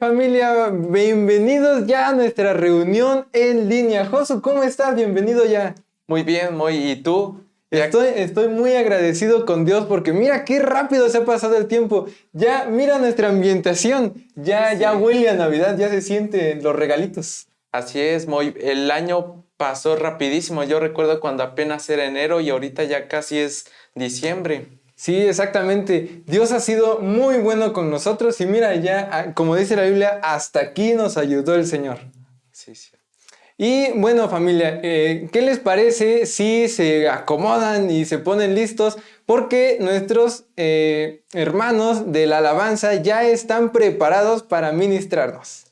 familia? Bienvenidos ya a nuestra reunión en línea. Josu, ¿cómo estás? Bienvenido ya. Muy bien, ¿y tú? Estoy muy agradecido con Dios porque mira qué rápido se ha pasado el tiempo. Ya mira nuestra ambientación. Ya huele a Navidad, ya se sienten los regalitos. Así es, Moy. El año pasó rapidísimo. Yo recuerdo cuando apenas era enero y ahorita ya casi es diciembre. Sí, exactamente. Dios ha sido muy bueno con nosotros y mira ya, como dice la Biblia, hasta aquí nos ayudó el Señor. Sí, sí. Y bueno, familia, ¿qué les parece si se acomodan y se ponen listos? Porque nuestros hermanos de la alabanza ya están preparados para ministrarnos.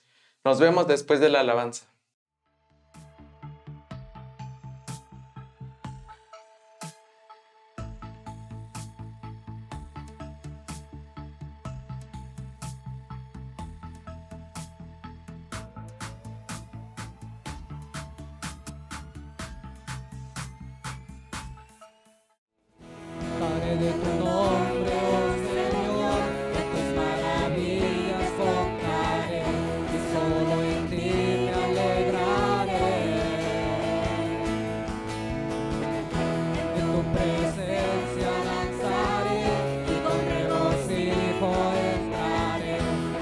Nos vemos después de la alabanza. Cantaré de tu nombre, oh Señor, de tus maravillas contaré, y solo en ti me alegraré. En tu presencia danzaré, y con regocijo entraré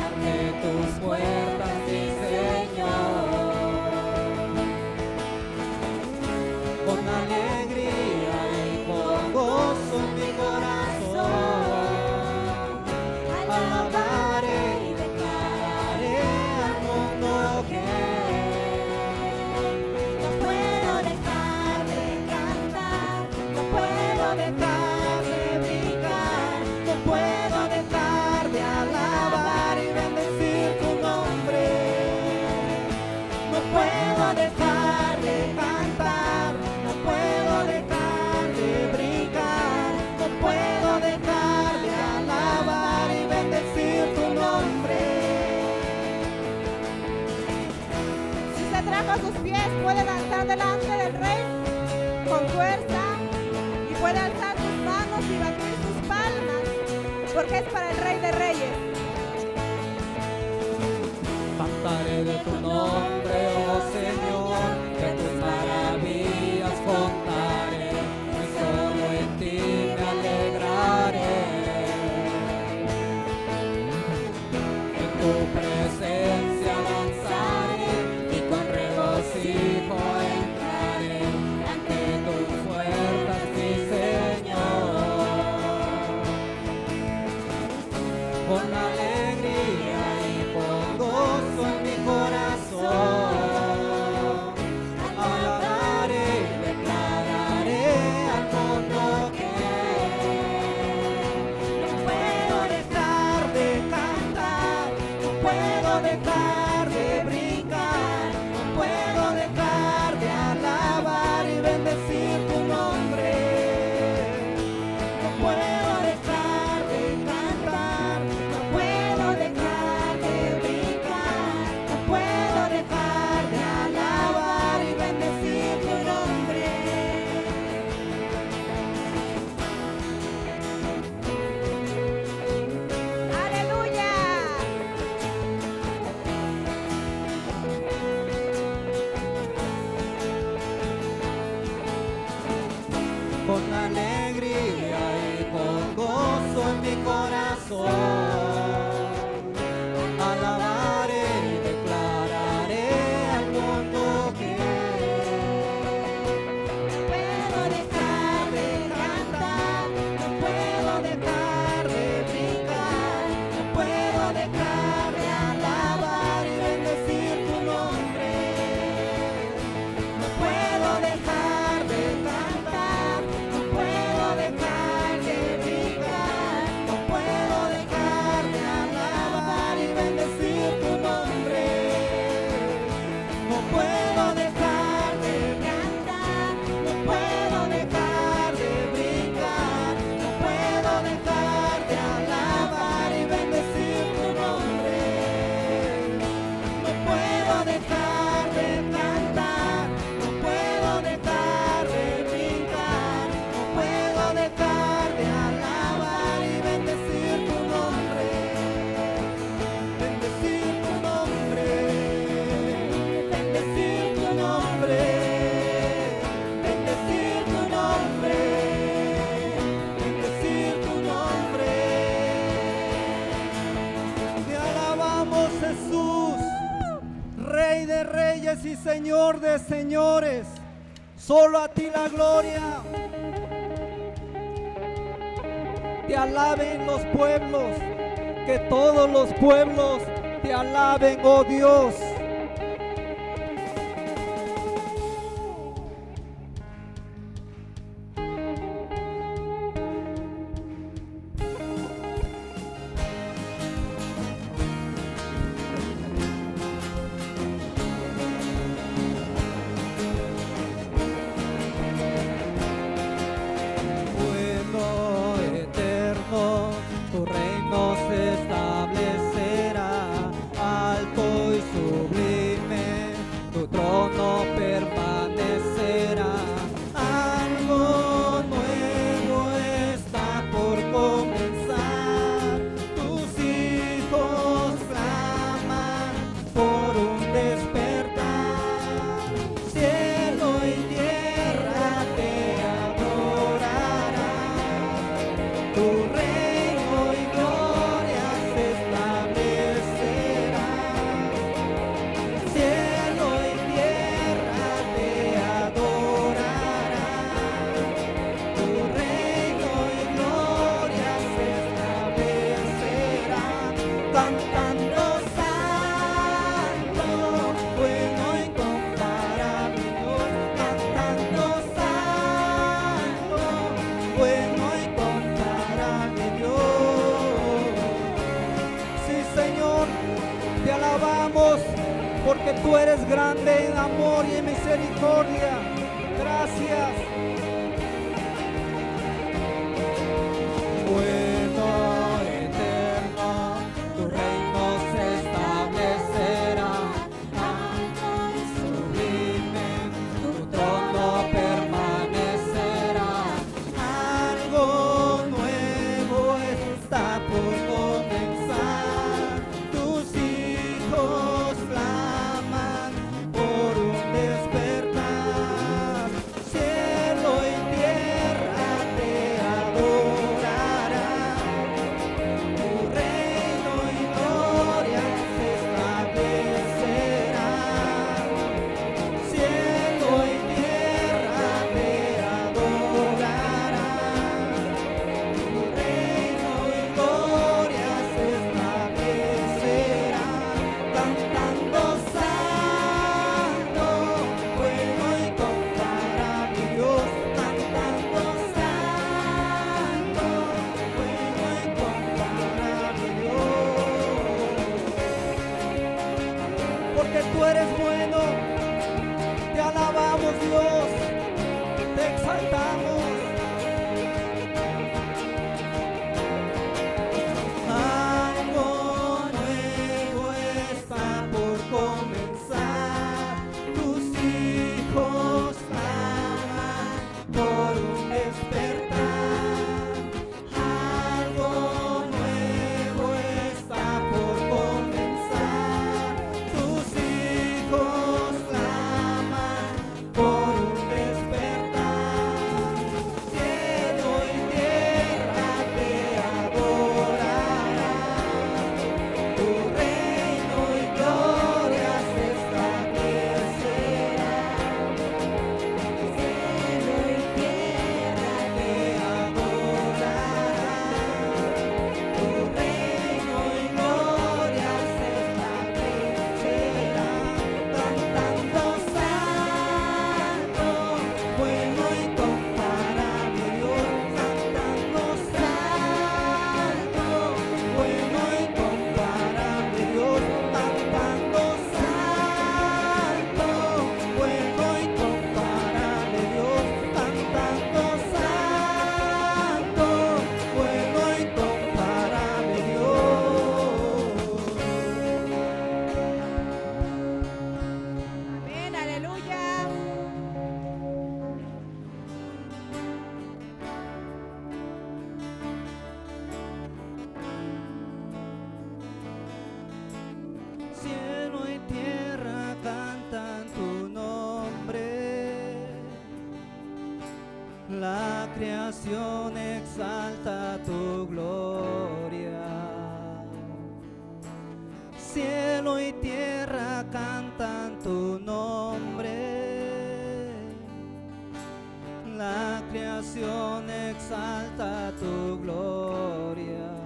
ante tus puertas, mi Señor. Con alegría y con gozo en mi corazón, alabaré y declararé al mundo que no puedo dejar de cantar, no puedo dejar de brincar, no puedo dejar de alabar y bendecir tu nombre. No puedo dejar de cantar, no puedo dejar de brincar, no puedo dejar de alabar y bendecir tu nombre. Si se trajo a sus pies, puede danzar delante del Rey con fuerza y puede alzar sus manos y batir sus palmas, porque es para el Rey de Reyes. Cantaré de tu nombre, oh Señor, de tus maravillas contaré, y solo en ti me alegraré. En tu presencia danzaré, y con regocijo entraré ante tus puertas, mi Señor. Con alegría y con gozo en mi corazón, alabaré y declararé al mundo que no puedo dejar de cantar, no puedo dejar de brincar, no puedo dejar de alabar y bendecir tu nombre. No puedo dejar de cantar, no puedo Jesús, Rey de reyes y Señor de señores. Solo a ti la gloria. Te alaben los pueblos, que todos los pueblos te alaben, oh Dios. Bueno, eterno, tu reino se establecerá, alto y sublime, tu trono permanecerá. Algo nuevo está por comenzar, tus hijos claman por un despertar. Cielo y tierra te adorarán, tu reino y gloria se establecerá. Cielo y tierra te adorarán, tu reino y gloria se establecerá. Cantando santo, bueno e incomparable Dios. Cantando santo, bueno e incomparable Dios. Sí, Señor, te alabamos porque tú eres grande en amor y en misericordia. Gracias. Bueno, eterno, tu reino se establecerá, alto y sublime, tu trono permanecerá. Algo nuevo está por comenzar, tus hijos claman por un despertar. Cielo cielo y tierra cantan tu nombre. La creación exalta tu gloria.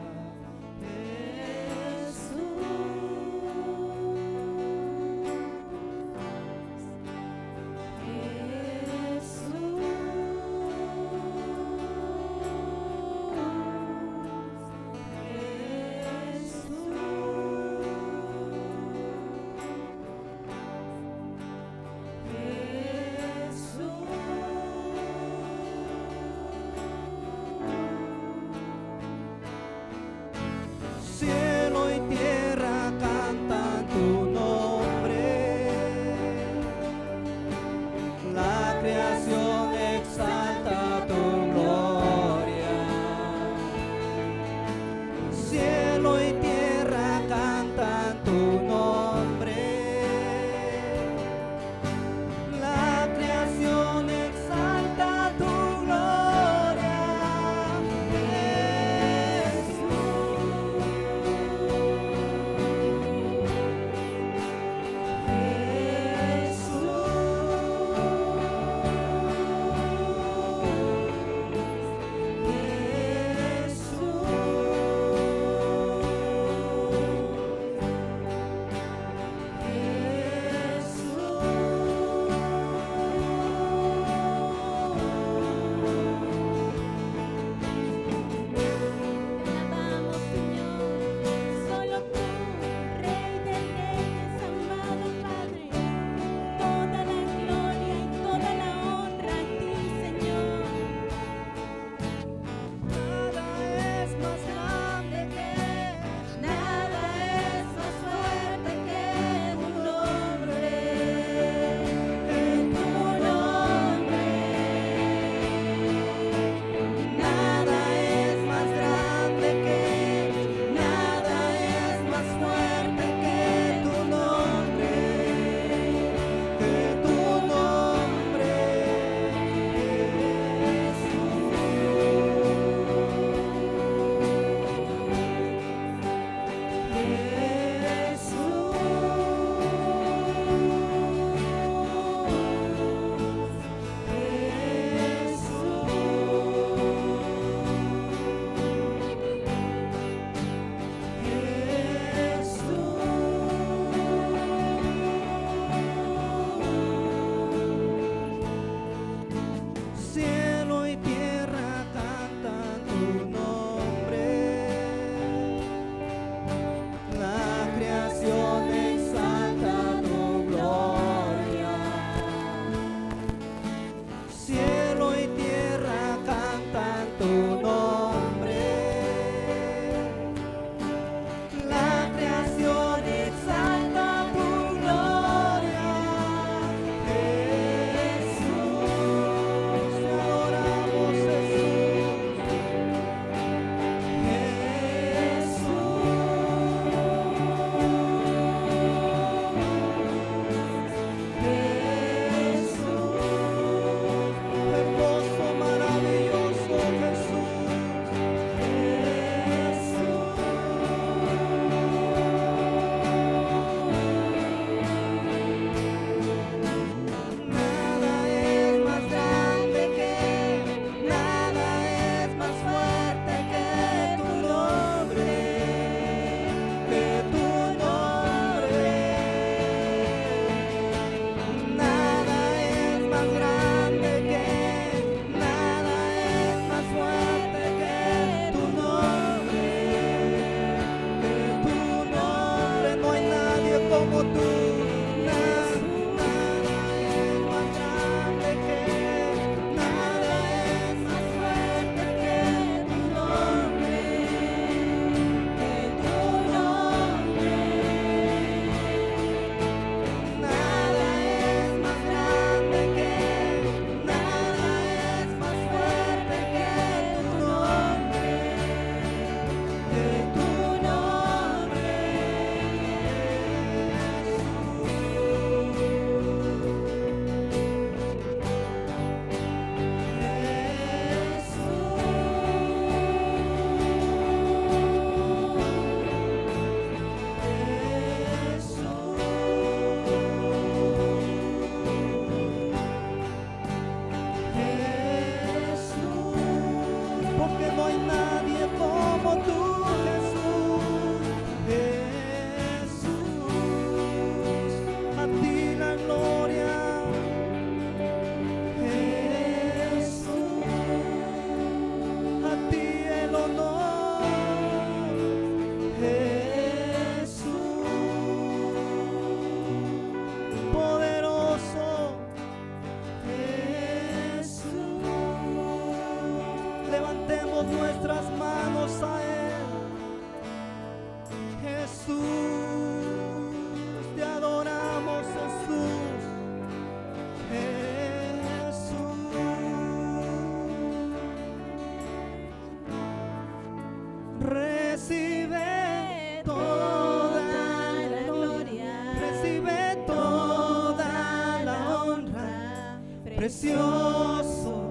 precioso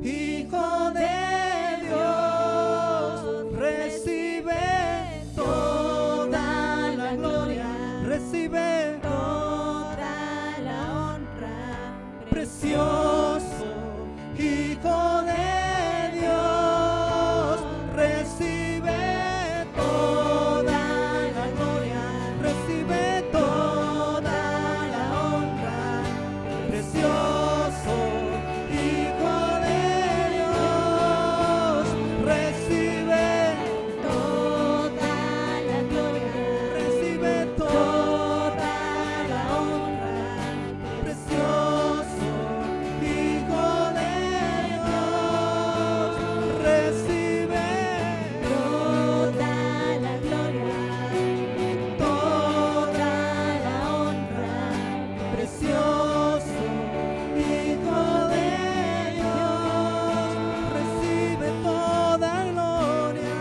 Hijo de Dios, recibe toda la gloria, recibe toda la honra. precioso Hijo de Dios, recibe toda la gloria, recibe toda la honra, precioso Hijo de Dios, recibe Toda la gloria, recibe toda la honra. precioso Hijo de Dios, recibe Toda la gloria, toda la honra. precioso Hijo de Dios, recibe toda gloria,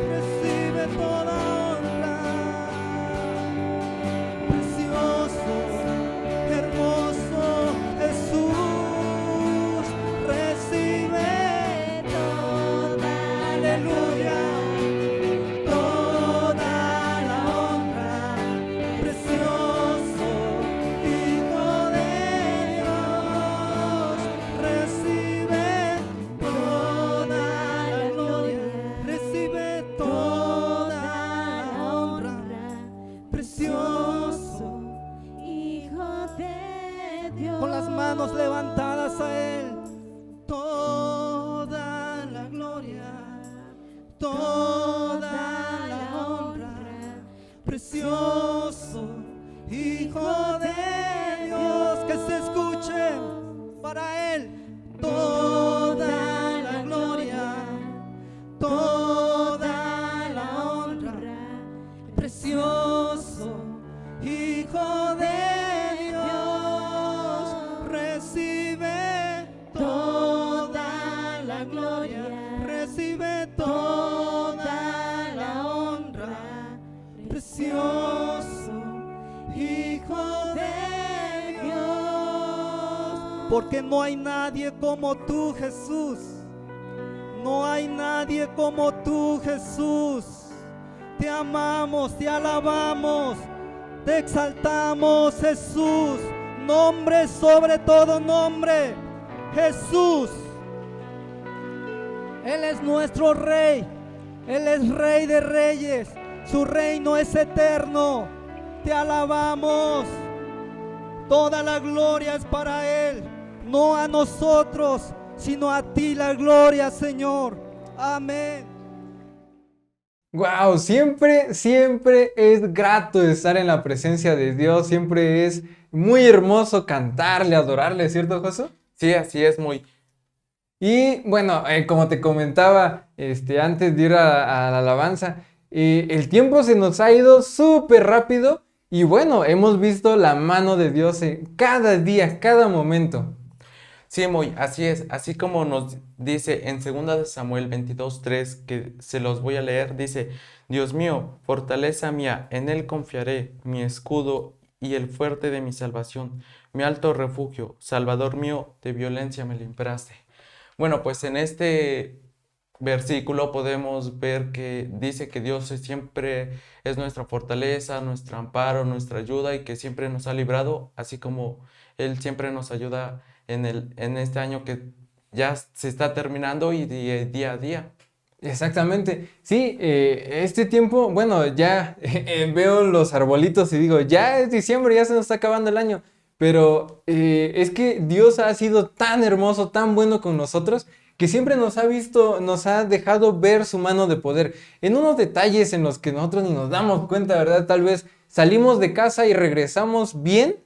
recibe toda honra, precioso, hermoso Jesús, recibe Toda aleluya, toda la honra, precioso Hijo de Dios, recibe toda la gloria, recibe toda la honra, precioso, Hijo de Dios. con las manos levantadas a Él, toda la gloria, toda la honra, precioso Hijo de Dios, que se escuche para Él, toda la gloria, toda la honra, precioso Hijo de Dios, recibe toda la gloria, recibe toda la honra, precioso Hijo de Dios, porque no hay nadie como tú, Jesús. No hay nadie como tú, Jesús. Te amamos, te alabamos, te exaltamos, Jesús. Nombre sobre todo nombre, Jesús. Él es nuestro Rey. Él es Rey de Reyes. Su reino es eterno. Te alabamos. Toda la gloria es para Él, no a nosotros, sino a ti la gloria, Señor. Amén. Wow, siempre es grato estar en la presencia de Dios, siempre es muy hermoso cantarle, adorarle, ¿cierto, Josu? Sí, así es muy. Y bueno, como te comentaba antes de ir a la alabanza, el tiempo se nos ha ido súper rápido y bueno, hemos visto la mano de Dios en cada día, cada momento. Sí, muy, así es. Así como nos dice en 2 Samuel 22:3, que se los voy a leer, dice: Dios mío, fortaleza mía, en Él confiaré, mi escudo y el fuerte de mi salvación, mi alto refugio, Salvador mío, de violencia me libraste. Bueno, pues en este versículo podemos ver que dice que Dios siempre es nuestra fortaleza, nuestro amparo, nuestra ayuda y que siempre nos ha librado, así como Él siempre nos ayuda en este año que ya se está terminando y día a día. Exactamente, sí, este tiempo, bueno, ya veo los arbolitos y digo, ya es diciembre, ya se nos está acabando el año, pero es que Dios ha sido tan hermoso, tan bueno con nosotros, que siempre nos ha visto, nos ha dejado ver su mano de poder, en unos detalles en los que nosotros ni nos damos cuenta, ¿verdad? Tal vez salimos de casa y regresamos bien,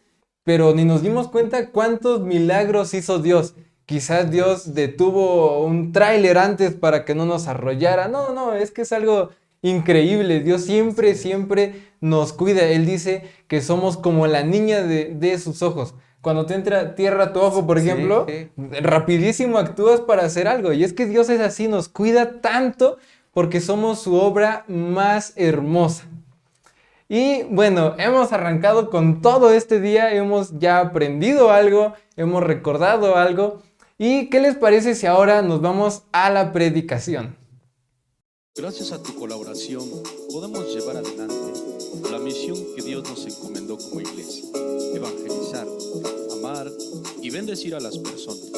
pero ni nos dimos cuenta cuántos milagros hizo Dios. Quizás Dios detuvo un tráiler antes para que no nos arrollara. No, es que es algo increíble. Dios siempre nos cuida. Él dice que somos como la niña de sus ojos. Cuando te entra tierra a tu ojo, por ejemplo, rapidísimo actúas para hacer algo. Y es que Dios es así, nos cuida tanto porque somos su obra más hermosa. Y bueno, hemos arrancado con todo este día, hemos ya aprendido algo, hemos recordado algo. ¿Y qué les parece si ahora nos vamos a la predicación? Gracias a tu colaboración podemos llevar adelante la misión que Dios nos encomendó como iglesia: evangelizar, amar y bendecir a las personas.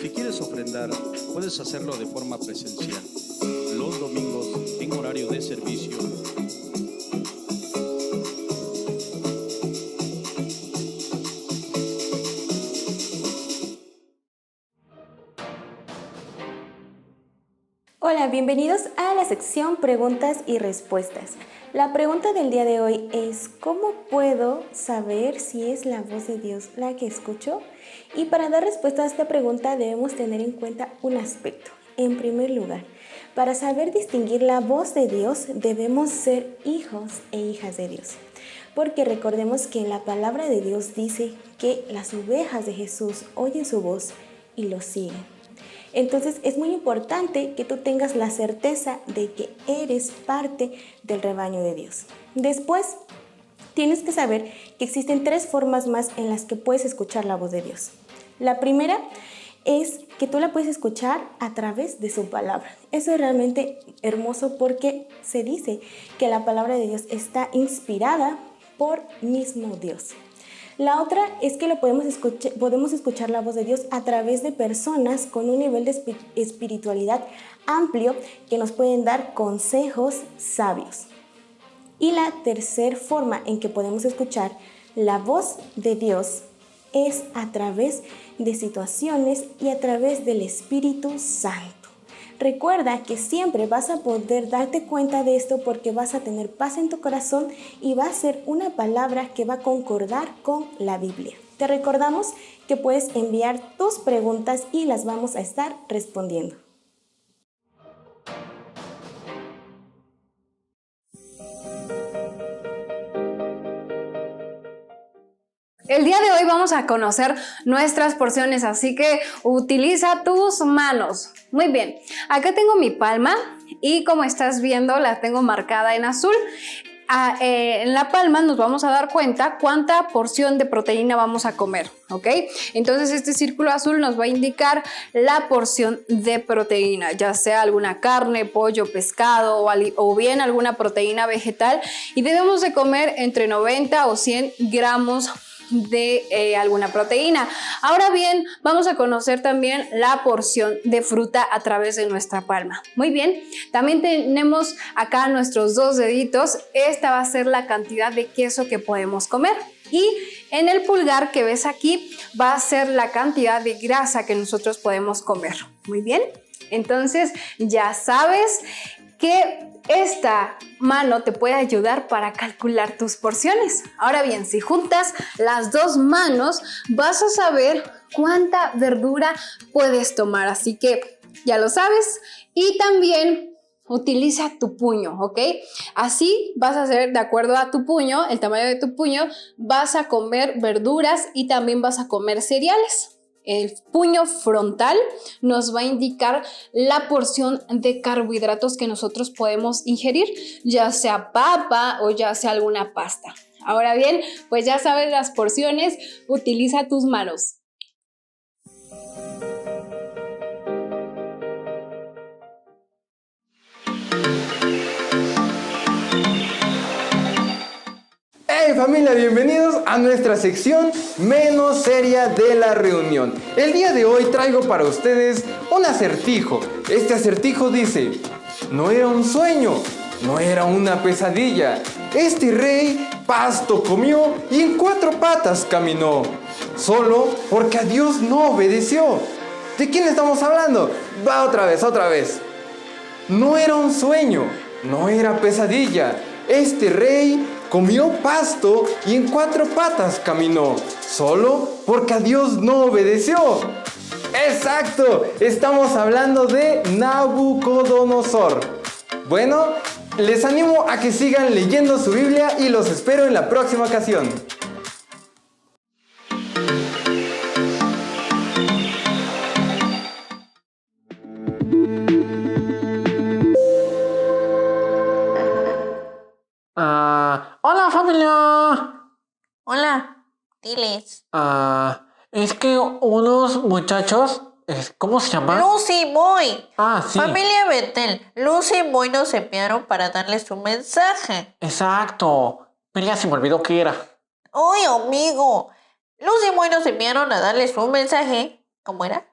Si quieres ofrendar, puedes hacerlo de forma presencial, los domingos en horario de servicio. Hola, bienvenidos a la sección Preguntas y Respuestas. La pregunta del día de hoy es: ¿cómo puedo saber si es la voz de Dios la que escucho? Y para dar respuesta a esta pregunta debemos tener en cuenta un aspecto. En primer lugar, para saber distinguir la voz de Dios debemos ser hijos e hijas de Dios. Porque recordemos que en la palabra de Dios dice que las ovejas de Jesús oyen su voz y lo siguen. Entonces es muy importante que tú tengas la certeza de que eres parte del rebaño de Dios. Después, tienes que saber que existen 3 formas más en las que puedes escuchar la voz de Dios. La primera es que tú la puedes escuchar a través de su palabra. Eso es realmente hermoso porque se dice que la palabra de Dios está inspirada por mismo Dios. La otra es que podemos escuchar la voz de Dios a través de personas con un nivel de espiritualidad amplio que nos pueden dar consejos sabios. Y la tercera forma en que podemos escuchar la voz de Dios es a través de situaciones y a través del Espíritu Santo. Recuerda que siempre vas a poder darte cuenta de esto porque vas a tener paz en tu corazón y va a ser una palabra que va a concordar con la Biblia. Te recordamos que puedes enviar tus preguntas y las vamos a estar respondiendo. El día de hoy vamos a conocer nuestras porciones, así que utiliza tus manos. Muy bien, acá tengo mi palma y como estás viendo la tengo marcada en azul. En la palma nos vamos a dar cuenta cuánta porción de proteína vamos a comer, ¿ok? Entonces este círculo azul nos va a indicar la porción de proteína, ya sea alguna carne, pollo, pescado o bien alguna proteína vegetal, y debemos de comer entre 90 o 100 gramos de alguna proteína. Ahora bien, vamos a conocer también la porción de fruta a través de nuestra palma. Muy bien, también tenemos acá nuestros 2 deditos. Esta va a ser la cantidad de queso que podemos comer. Y en el pulgar que ves aquí va a ser la cantidad de grasa que nosotros podemos comer. Muy bien, entonces ya sabes que esta mano te puede ayudar para calcular tus porciones. Ahora bien, si juntas las 2 manos, vas a saber cuánta verdura puedes tomar. Así que ya lo sabes. Y también utiliza tu puño, ¿ok? Así vas a hacer, de acuerdo a tu puño, el tamaño de tu puño, vas a comer verduras y también vas a comer cereales. El puño frontal nos va a indicar la porción de carbohidratos que nosotros podemos ingerir, ya sea papa o ya sea alguna pasta. Ahora bien, pues ya sabes las porciones, utiliza tus manos. ¡Hey familia! Bienvenidos a nuestra sección menos seria de la reunión. El día de hoy traigo para ustedes un acertijo. Este acertijo dice: no era un sueño, no era una pesadilla. Este rey pasto comió y en 4 patas caminó, solo porque a Dios no obedeció. ¿De quién estamos hablando? Va otra vez. No era un sueño, no era pesadilla. Este rey comió pasto y en 4 patas caminó, solo porque a Dios no obedeció. ¡Exacto! Estamos hablando de Nabucodonosor. Bueno, les animo a que sigan leyendo su Biblia y los espero en la próxima ocasión. Hola familia. Hola, diles. Es que unos muchachos, ¿cómo se llaman? Lucy Boy. Sí. Familia Betel. Lucy y Boy nos enviaron para darles un mensaje. Exacto. Pero ya se me olvidó qué era. Oye, amigo. Lucy y Boy nos enviaron a darles un mensaje. ¿Cómo era?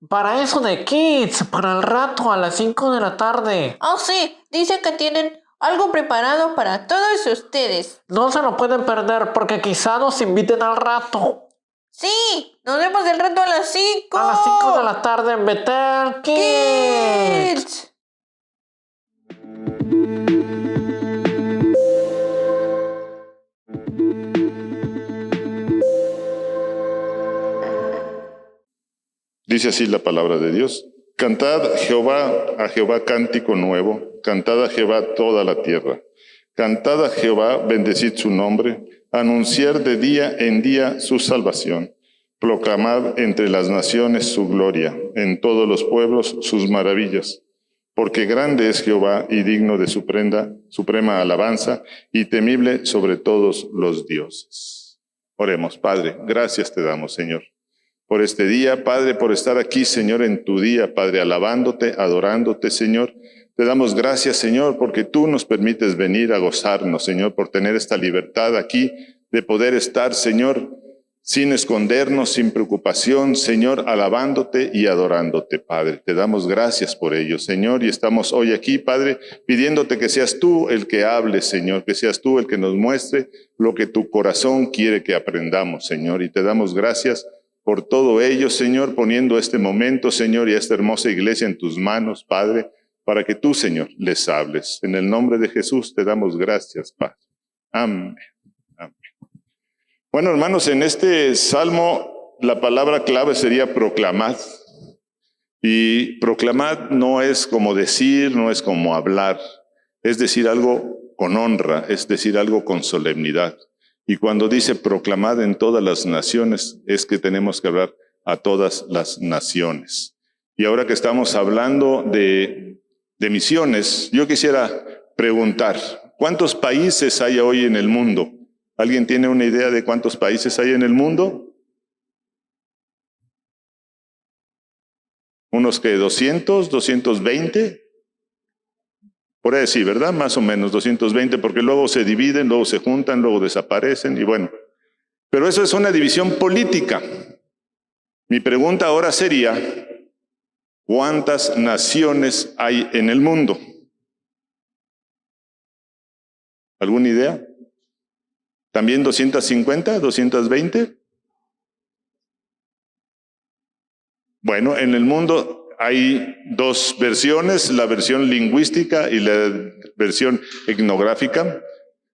Para eso de Kids, para el rato a las 5 de la tarde. Sí. Dicen que tienen algo preparado para todos ustedes. No se lo pueden perder porque quizá nos inviten al rato. Sí, nos vemos el rato a las 5. A las 5 de la tarde en Betel Kids. Dice así la palabra de Dios. Cantad a Jehová cántico nuevo, cantad a Jehová toda la tierra. Cantad a Jehová, bendecid su nombre, anunciar de día en día su salvación. Proclamad entre las naciones su gloria, en todos los pueblos sus maravillas. Porque grande es Jehová y digno de suprema alabanza y temible sobre todos los dioses. Oremos, Padre, gracias te damos, Señor, por este día, Padre, por estar aquí, Señor, en tu día, Padre, alabándote, adorándote, Señor. Te damos gracias, Señor, porque tú nos permites venir a gozarnos, Señor, por tener esta libertad aquí de poder estar, Señor, sin escondernos, sin preocupación, Señor, alabándote y adorándote, Padre. Te damos gracias por ello, Señor, y estamos hoy aquí, Padre, pidiéndote que seas tú el que hable, Señor, que seas tú el que nos muestre lo que tu corazón quiere que aprendamos, Señor, y te damos gracias por todo ello, Señor, poniendo este momento, Señor, y a esta hermosa iglesia en tus manos, Padre, para que tú, Señor, les hables. En el nombre de Jesús te damos gracias, Padre. Amén. Amén. Bueno, hermanos, en este salmo la palabra clave sería proclamad. Y proclamad no es como decir, no es como hablar. Es decir algo con honra, es decir algo con solemnidad. Y cuando dice proclamad en todas las naciones, es que tenemos que hablar a todas las naciones. Y ahora que estamos hablando de misiones, yo quisiera preguntar, ¿cuántos países hay hoy en el mundo? ¿Alguien tiene una idea de cuántos países hay en el mundo? ¿Unos que 200, 220? Por ahí sí, ¿verdad? Más o menos 220, porque luego se dividen, luego se juntan, luego desaparecen y bueno. Pero eso es una división política. Mi pregunta ahora sería, ¿cuántas naciones hay en el mundo? ¿Alguna idea? ¿También 250, 220? Bueno, en el mundo hay dos versiones, la versión lingüística y la versión etnográfica.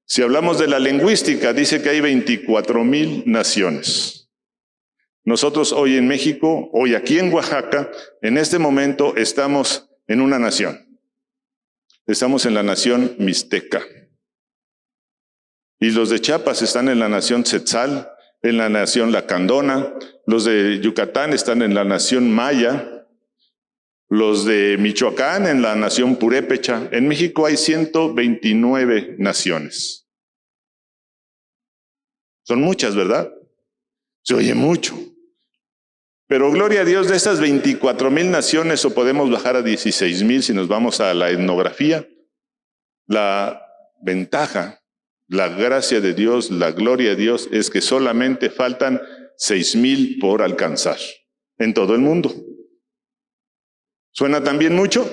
Si hablamos de la lingüística, dice que hay 24,000 naciones. Nosotros hoy en México, hoy aquí en Oaxaca, en este momento estamos en una nación. Estamos en la nación mixteca. Y los de Chiapas están en la nación Tzetzal, en la nación Lacandona. Los de Yucatán están en la nación Maya. Los de Michoacán en la nación Purépecha. En México hay 129 naciones. Son muchas, ¿verdad? Se oye mucho. Pero gloria a Dios, de estas 24,000 naciones, o podemos bajar a 16,000 si nos vamos a la etnografía, la ventaja, la gracia de Dios, la gloria de Dios es que solamente faltan 6,000 por alcanzar en todo el mundo. ¿Suena también mucho?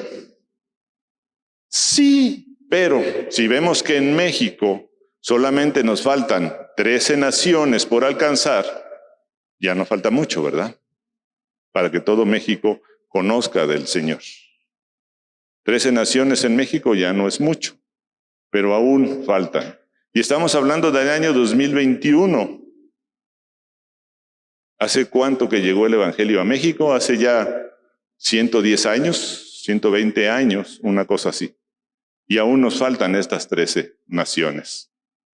Sí, pero si vemos que en México solamente nos faltan 13 naciones por alcanzar, ya no falta mucho, ¿verdad? Para que todo México conozca del Señor. 13 naciones en México ya no es mucho, pero aún faltan. Y estamos hablando del año 2021. ¿Hace cuánto que llegó el Evangelio a México? Hace ya 110 años, 120 años, una cosa así. Y aún nos faltan estas 13 naciones.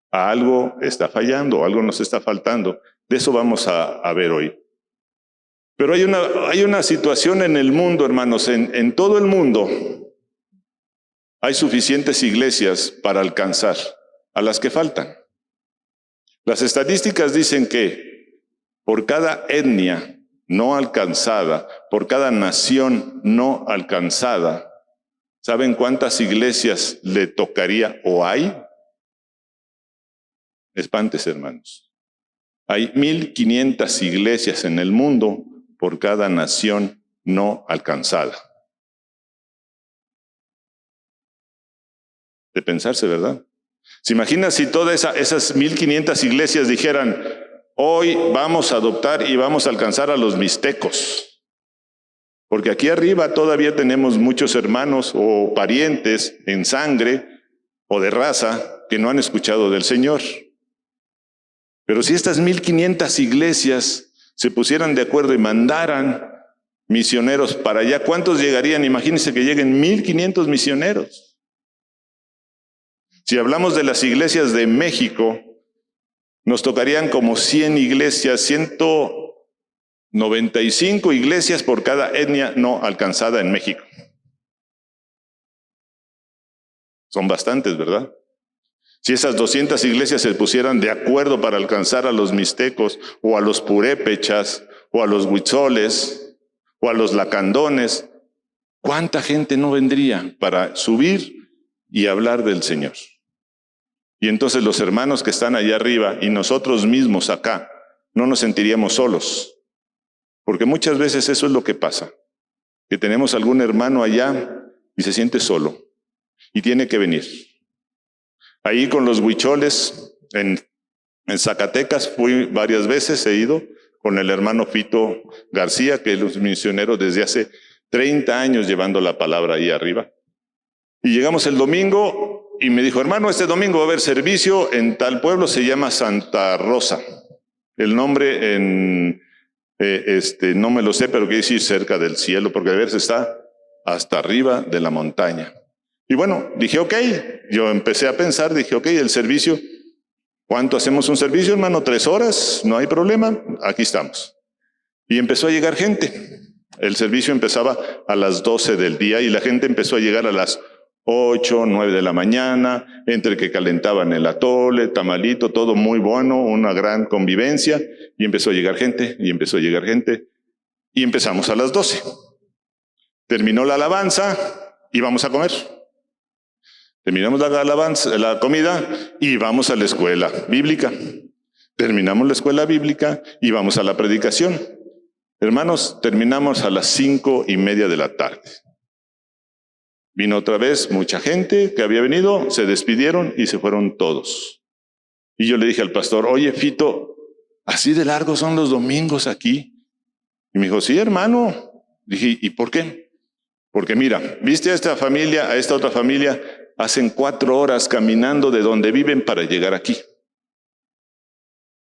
Algo está fallando, algo nos está faltando. De eso vamos a ver hoy. Pero hay una situación en el mundo, hermanos, en todo el mundo hay suficientes iglesias para alcanzar. a las que faltan. Las estadísticas dicen que por cada etnia no alcanzada, por cada nación no alcanzada, ¿saben cuántas iglesias le tocaría o hay? Espantes, hermanos. Hay 1500 iglesias en el mundo por cada nación no alcanzada. De pensarse, ¿verdad? ¿Se imagina si todas esas 1500 iglesias dijeran, hoy vamos a adoptar y vamos a alcanzar a los mixtecos? Porque aquí arriba todavía tenemos muchos hermanos o parientes en sangre o de raza que no han escuchado del Señor. Pero si estas 1500 iglesias se pusieran de acuerdo y mandaran misioneros para allá, ¿cuántos llegarían? Imagínense que lleguen 1500 misioneros. Si hablamos de las iglesias de México, nos tocarían como 100 iglesias, 195 iglesias por cada etnia no alcanzada en México. Son bastantes, ¿verdad? Si esas 200 iglesias se pusieran de acuerdo para alcanzar a los mixtecos, o a los purépechas, o a los huitzoles, o a los lacandones, ¿cuánta gente no vendría para subir y hablar del Señor? Y entonces los hermanos que están allá arriba y nosotros mismos acá, no nos sentiríamos solos. Porque muchas veces eso es lo que pasa, que tenemos algún hermano allá y se siente solo y tiene que venir. Ahí con los huicholes, en Zacatecas, fui varias veces, he ido con el hermano Fito García, que es un misionero desde hace 30 años llevando la palabra ahí arriba. Y llegamos el domingo y me dijo, hermano, este domingo va a haber servicio en tal pueblo, se llama Santa Rosa. El nombre no me lo sé, pero quiere decir cerca del cielo, porque a veces está hasta arriba de la montaña. Y bueno, dije, ok, yo empecé a pensar, dije, ok, el servicio, ¿cuánto hacemos un servicio, hermano? 3 horas, no hay problema, aquí estamos. Y empezó a llegar gente. El servicio empezaba a las 12 del día y la gente empezó a llegar a las 8, 9 de la mañana, entre que calentaban el atole, tamalito, todo muy bueno, una gran convivencia, y empezó a llegar gente, y empezó a llegar gente, y empezamos a las 12. Terminó la alabanza y vamos a comer. Terminamos la alabanza, la comida, y vamos a la escuela bíblica. Terminamos la escuela bíblica y vamos a la predicación. Hermanos, terminamos a las 5:30 de la tarde. Vino otra vez mucha gente que había venido, se despidieron y se fueron todos. Y yo le dije al pastor, oye, Fito, ¿así de largos son los domingos aquí? Y me dijo, sí, hermano. Dije, ¿y por qué? Porque mira, ¿viste a esta familia, a esta otra familia? Hacen 4 horas caminando de donde viven para llegar aquí.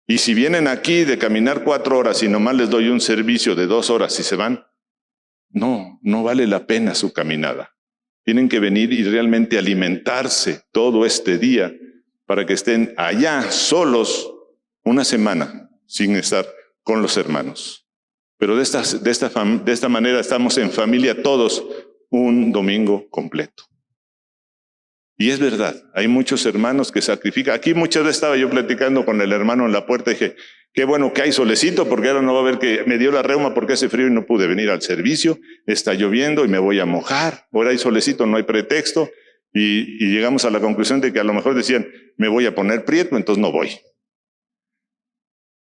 Y si vienen aquí de caminar 4 horas y nomás les doy un servicio de 2 horas y se van, no vale la pena su caminada. Tienen que venir y realmente alimentarse todo este día para que estén allá solos una semana sin estar con los hermanos. Pero de esta manera estamos en familia todos un domingo completo. Y es verdad, hay muchos hermanos que sacrifican. Aquí muchas veces estaba yo platicando con el hermano en la puerta y dije, qué bueno que hay solecito porque ahora no va a haber que me dio la reuma porque hace frío y no pude venir al servicio. Está lloviendo y me voy a mojar. Ahora hay solecito, no hay pretexto. Y llegamos a la conclusión de que a lo mejor decían, me voy a poner prieto, entonces no voy.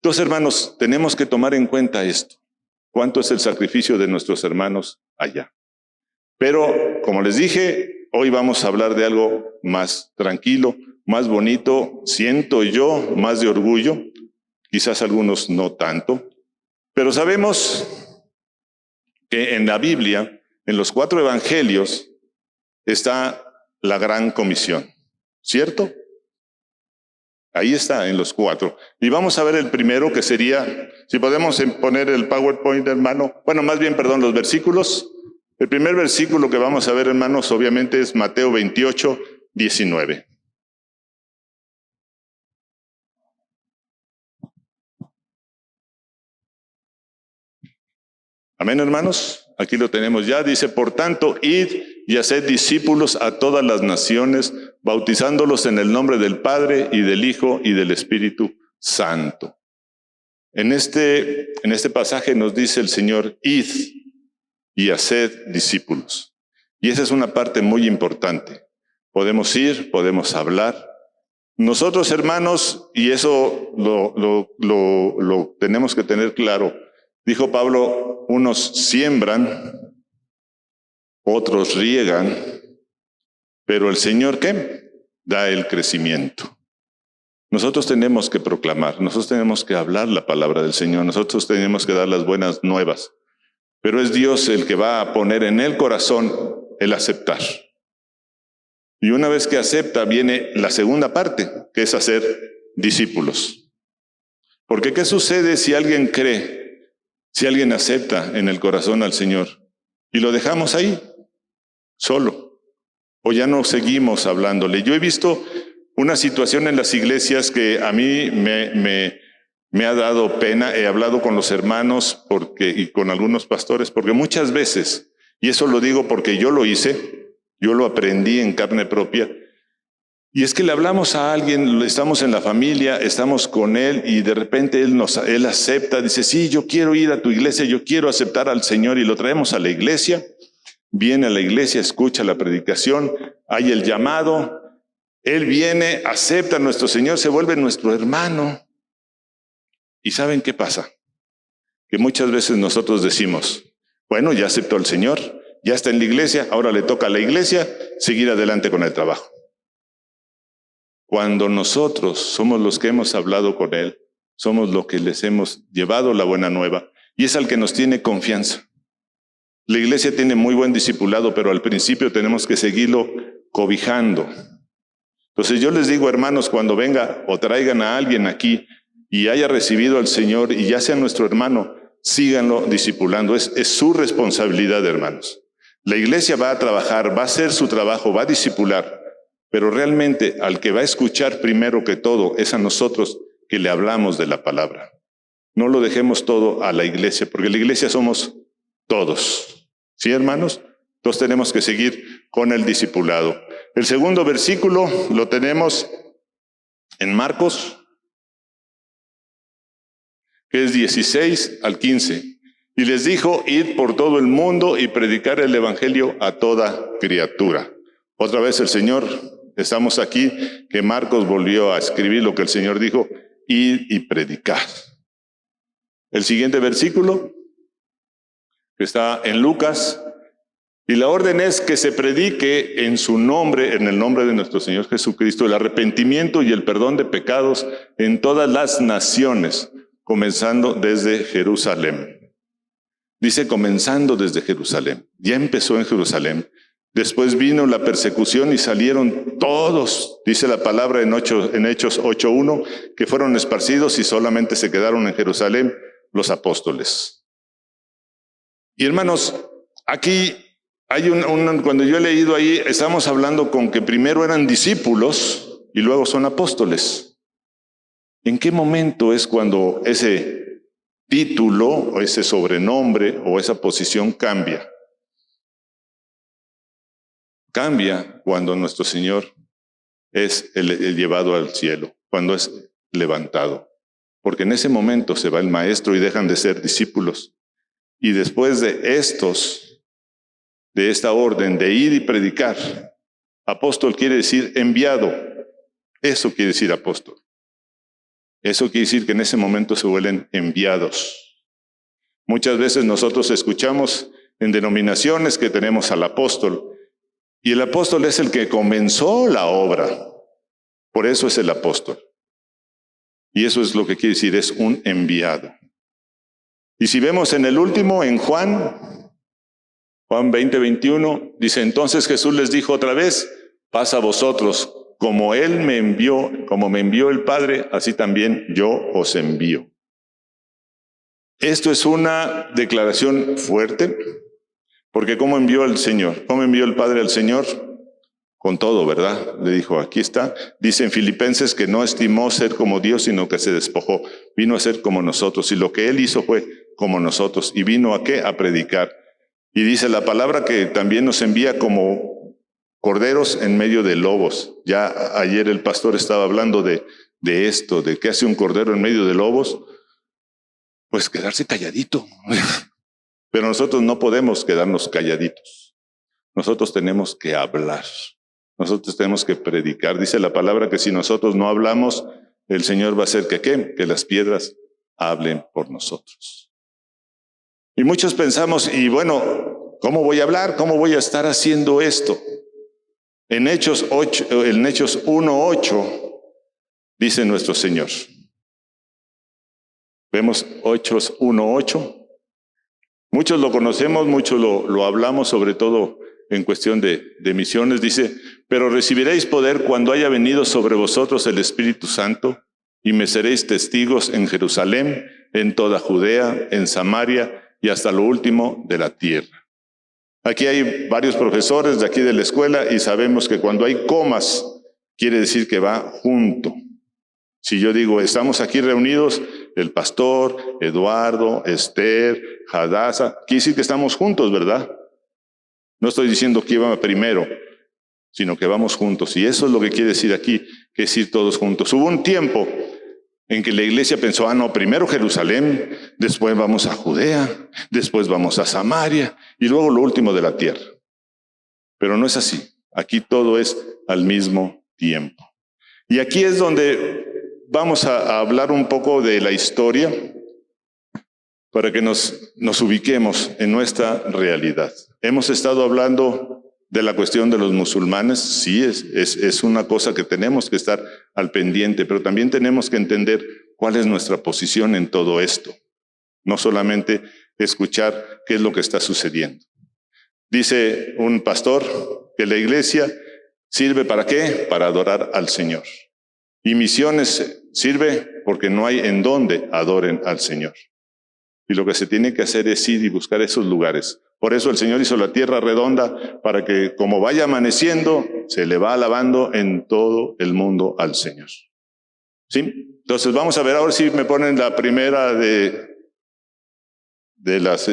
Entonces, hermanos, tenemos que tomar en cuenta esto. ¿Cuánto es el sacrificio de nuestros hermanos allá? Pero, como les dije, hoy vamos a hablar de algo más tranquilo, más bonito, siento yo, más de orgullo, quizás algunos no tanto, pero sabemos que en la Biblia, en los 4 evangelios, está la gran comisión, ¿cierto? Ahí está, en los 4. Y vamos a ver el primero, que sería, si podemos poner el PowerPoint, hermano, bueno, más bien, perdón, los versículos. El primer versículo que vamos a ver, hermanos, obviamente es Mateo 28, 19. Amén, hermanos. Aquí lo tenemos ya. Dice, por tanto, id y haced discípulos a todas las naciones, bautizándolos en el nombre del Padre y del Hijo y del Espíritu Santo. En este pasaje nos dice el Señor, id y haced discípulos. Y esa es una parte muy importante. Podemos ir, podemos hablar. Nosotros, hermanos, y eso lo tenemos que tener claro, dijo Pablo, unos siembran, otros riegan, pero el Señor, ¿qué? Da el crecimiento. Nosotros tenemos que proclamar, nosotros tenemos que hablar la palabra del Señor, nosotros tenemos que dar las buenas nuevas, pero es Dios el que va a poner en el corazón el aceptar. Y una vez que acepta, viene la segunda parte, que es hacer discípulos. Porque ¿qué sucede si alguien cree, si alguien acepta en el corazón al Señor y lo dejamos ahí, solo? O ya no seguimos hablándole. Yo he visto una situación en las iglesias que a mí me ha dado pena. He hablado con los hermanos y con algunos pastores, porque muchas veces, y eso lo digo porque yo lo hice, yo lo aprendí en carne propia, y es que le hablamos a alguien, estamos en la familia, estamos con él, y de repente él acepta, dice, sí, yo quiero ir a tu iglesia, yo quiero aceptar al Señor, y lo traemos a la iglesia. Viene a la iglesia, escucha la predicación, hay el llamado, él viene, acepta a nuestro Señor, se vuelve nuestro hermano. ¿Y saben qué pasa? Que muchas veces nosotros decimos, bueno, ya aceptó al Señor, ya está en la iglesia, ahora le toca a la iglesia seguir adelante con el trabajo. Cuando nosotros somos los que hemos hablado con Él, somos los que les hemos llevado la buena nueva, y es al que nos tiene confianza. La iglesia tiene muy buen discipulado, pero al principio tenemos que seguirlo cobijando. Entonces yo les digo, hermanos, cuando venga o traigan a alguien aquí y haya recibido al Señor y ya sea nuestro hermano, síganlo discipulando. Es su responsabilidad, hermanos. La iglesia va a trabajar, va a hacer su trabajo, va a discipular, pero realmente al que va a escuchar primero que todo es a nosotros que le hablamos de la palabra. No lo dejemos todo a la iglesia, porque la iglesia somos todos. ¿Sí, hermanos? Entonces tenemos que seguir con el discipulado. El segundo versículo lo tenemos en Marcos, que es 16 al 15. Y les dijo, id por todo el mundo y predicar el evangelio a toda criatura. Otra vez el Señor, estamos aquí, que Marcos volvió a escribir lo que el Señor dijo, id y predicar. El siguiente versículo, que está en Lucas, y la orden es que se predique en su nombre, en el nombre de nuestro Señor Jesucristo, el arrepentimiento y el perdón de pecados en todas las naciones, comenzando desde Jerusalén. Dice comenzando desde Jerusalén. Ya empezó en Jerusalén. Después vino la persecución y salieron todos, dice la palabra en Hechos 8:1, que fueron esparcidos y solamente se quedaron en Jerusalén los apóstoles. Y hermanos, aquí hay cuando yo he leído ahí, estamos hablando con que primero eran discípulos y luego son apóstoles. ¿En qué momento es cuando ese título o ese sobrenombre o esa posición cambia? Cambia cuando nuestro Señor es el llevado al cielo, cuando es levantado. Porque en ese momento se va el maestro y dejan de ser discípulos. Y después de esta orden de ir y predicar, apóstol quiere decir enviado. Eso quiere decir apóstol. Eso quiere decir que en ese momento se vuelven enviados. Muchas veces nosotros escuchamos en denominaciones que tenemos al apóstol, y el apóstol es el que comenzó la obra. Por eso es el apóstol. Y eso es lo que quiere decir, es un enviado. Y si vemos en el último, en Juan 20:21, dice, entonces Jesús les dijo otra vez, paz a vosotros, como Él me envió, como me envió el Padre, así también yo os envío. Esto es una declaración fuerte, porque ¿cómo envió el Señor? ¿Cómo envió el Padre al Señor? Con todo, ¿verdad? Le dijo, aquí está. Dice en Filipenses que no estimó ser como Dios, sino que se despojó. Vino a ser como nosotros. Y lo que Él hizo fue como nosotros. ¿Y vino a qué? A predicar. Y dice la palabra que también nos envía como corderos en medio de lobos. Ya ayer el pastor estaba hablando de esto, de qué hace un cordero en medio de lobos. Pues quedarse calladito. Pero nosotros no podemos quedarnos calladitos. Nosotros tenemos que hablar. Nosotros tenemos que predicar. Dice la palabra que si nosotros no hablamos, el Señor va a hacer que ¿qué? Que las piedras hablen por nosotros. Y muchos pensamos, y bueno, ¿cómo voy a hablar? ¿Cómo voy a estar haciendo esto? En Hechos 1:8 dice nuestro Señor. Vemos Hechos 1:8. Muchos lo conocemos, muchos lo hablamos, sobre todo en cuestión de misiones. Dice, pero recibiréis poder cuando haya venido sobre vosotros el Espíritu Santo, y me seréis testigos en Jerusalén, en toda Judea, en Samaria y hasta lo último de la tierra. Aquí hay varios profesores de aquí de la escuela y sabemos que cuando hay comas, quiere decir que va junto. Si yo digo, estamos aquí reunidos, el pastor, Eduardo, Esther, Hadassah, quiere decir que estamos juntos, ¿verdad? No estoy diciendo que iba primero, sino que vamos juntos. Y eso es lo que quiere decir aquí, que es ir todos juntos. Hubo un tiempo en que la iglesia pensó, no, primero Jerusalén, después vamos a Judea, después vamos a Samaria, y luego lo último de la tierra. Pero no es así. Aquí todo es al mismo tiempo. Y aquí es donde vamos a hablar un poco de la historia para que nos ubiquemos en nuestra realidad. Hemos estado hablando de la cuestión de los musulmanes. Sí, es una cosa que tenemos que estar al pendiente, pero también tenemos que entender cuál es nuestra posición en todo esto. No solamente escuchar qué es lo que está sucediendo. Dice un pastor que la iglesia sirve ¿para qué? Para adorar al Señor. Y misiones sirve porque no hay en dónde adoren al Señor. Y lo que se tiene que hacer es ir y buscar esos lugares. Por eso el Señor hizo la tierra redonda, para que como vaya amaneciendo, se le va alabando en todo el mundo al Señor. ¿Sí? Entonces vamos a ver ahora si me ponen la primera de las...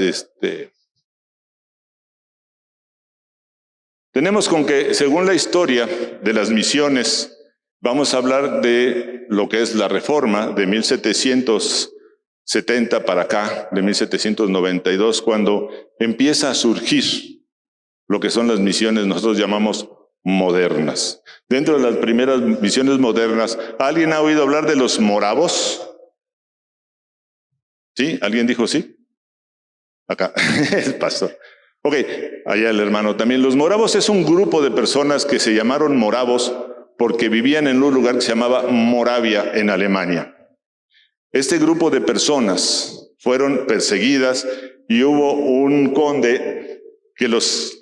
Tenemos con que, según la historia de las misiones, vamos a hablar de lo que es la Reforma de 1770 para acá, de 1792, cuando empieza a surgir lo que son las misiones, nosotros llamamos modernas. Dentro de las primeras misiones modernas, ¿alguien ha oído hablar de los moravos? ¿Sí? ¿Alguien dijo sí? Acá, el pastor. Ok, allá el hermano también. Los moravos es un grupo de personas que se llamaron moravos porque vivían en un lugar que se llamaba Moravia, en Alemania. Este grupo de personas fueron perseguidas y hubo un conde que los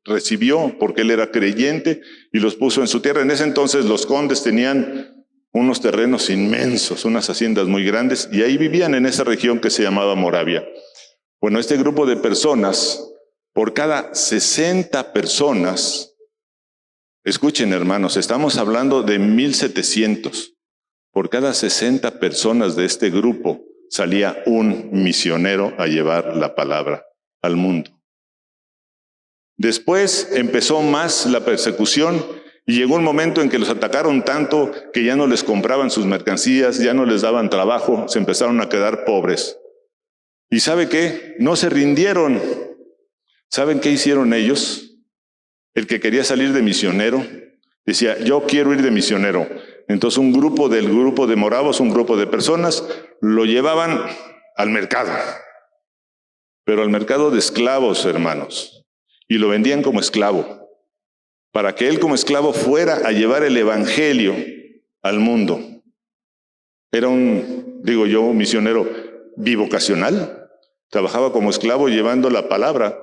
recibió porque él era creyente y los puso en su tierra. En ese entonces los condes tenían unos terrenos inmensos, unas haciendas muy grandes, y ahí vivían en esa región que se llamaba Moravia. Bueno, este grupo de personas, por cada 60 personas, escuchen hermanos, estamos hablando de 1700. Por cada 60 personas de este grupo salía un misionero a llevar la palabra al mundo. Después empezó más la persecución y llegó un momento en que los atacaron tanto que ya no les compraban sus mercancías, ya no les daban trabajo, se empezaron a quedar pobres. ¿Y sabe qué? No se rindieron. ¿Saben qué hicieron ellos? El que quería salir de misionero decía, yo quiero ir de misionero. Entonces un grupo de moravos, un grupo de personas, lo llevaban al mercado. Pero al mercado de esclavos, hermanos. Y lo vendían como esclavo. Para que él como esclavo fuera a llevar el evangelio al mundo. Era un misionero bivocacional. Trabajaba como esclavo llevando la palabra.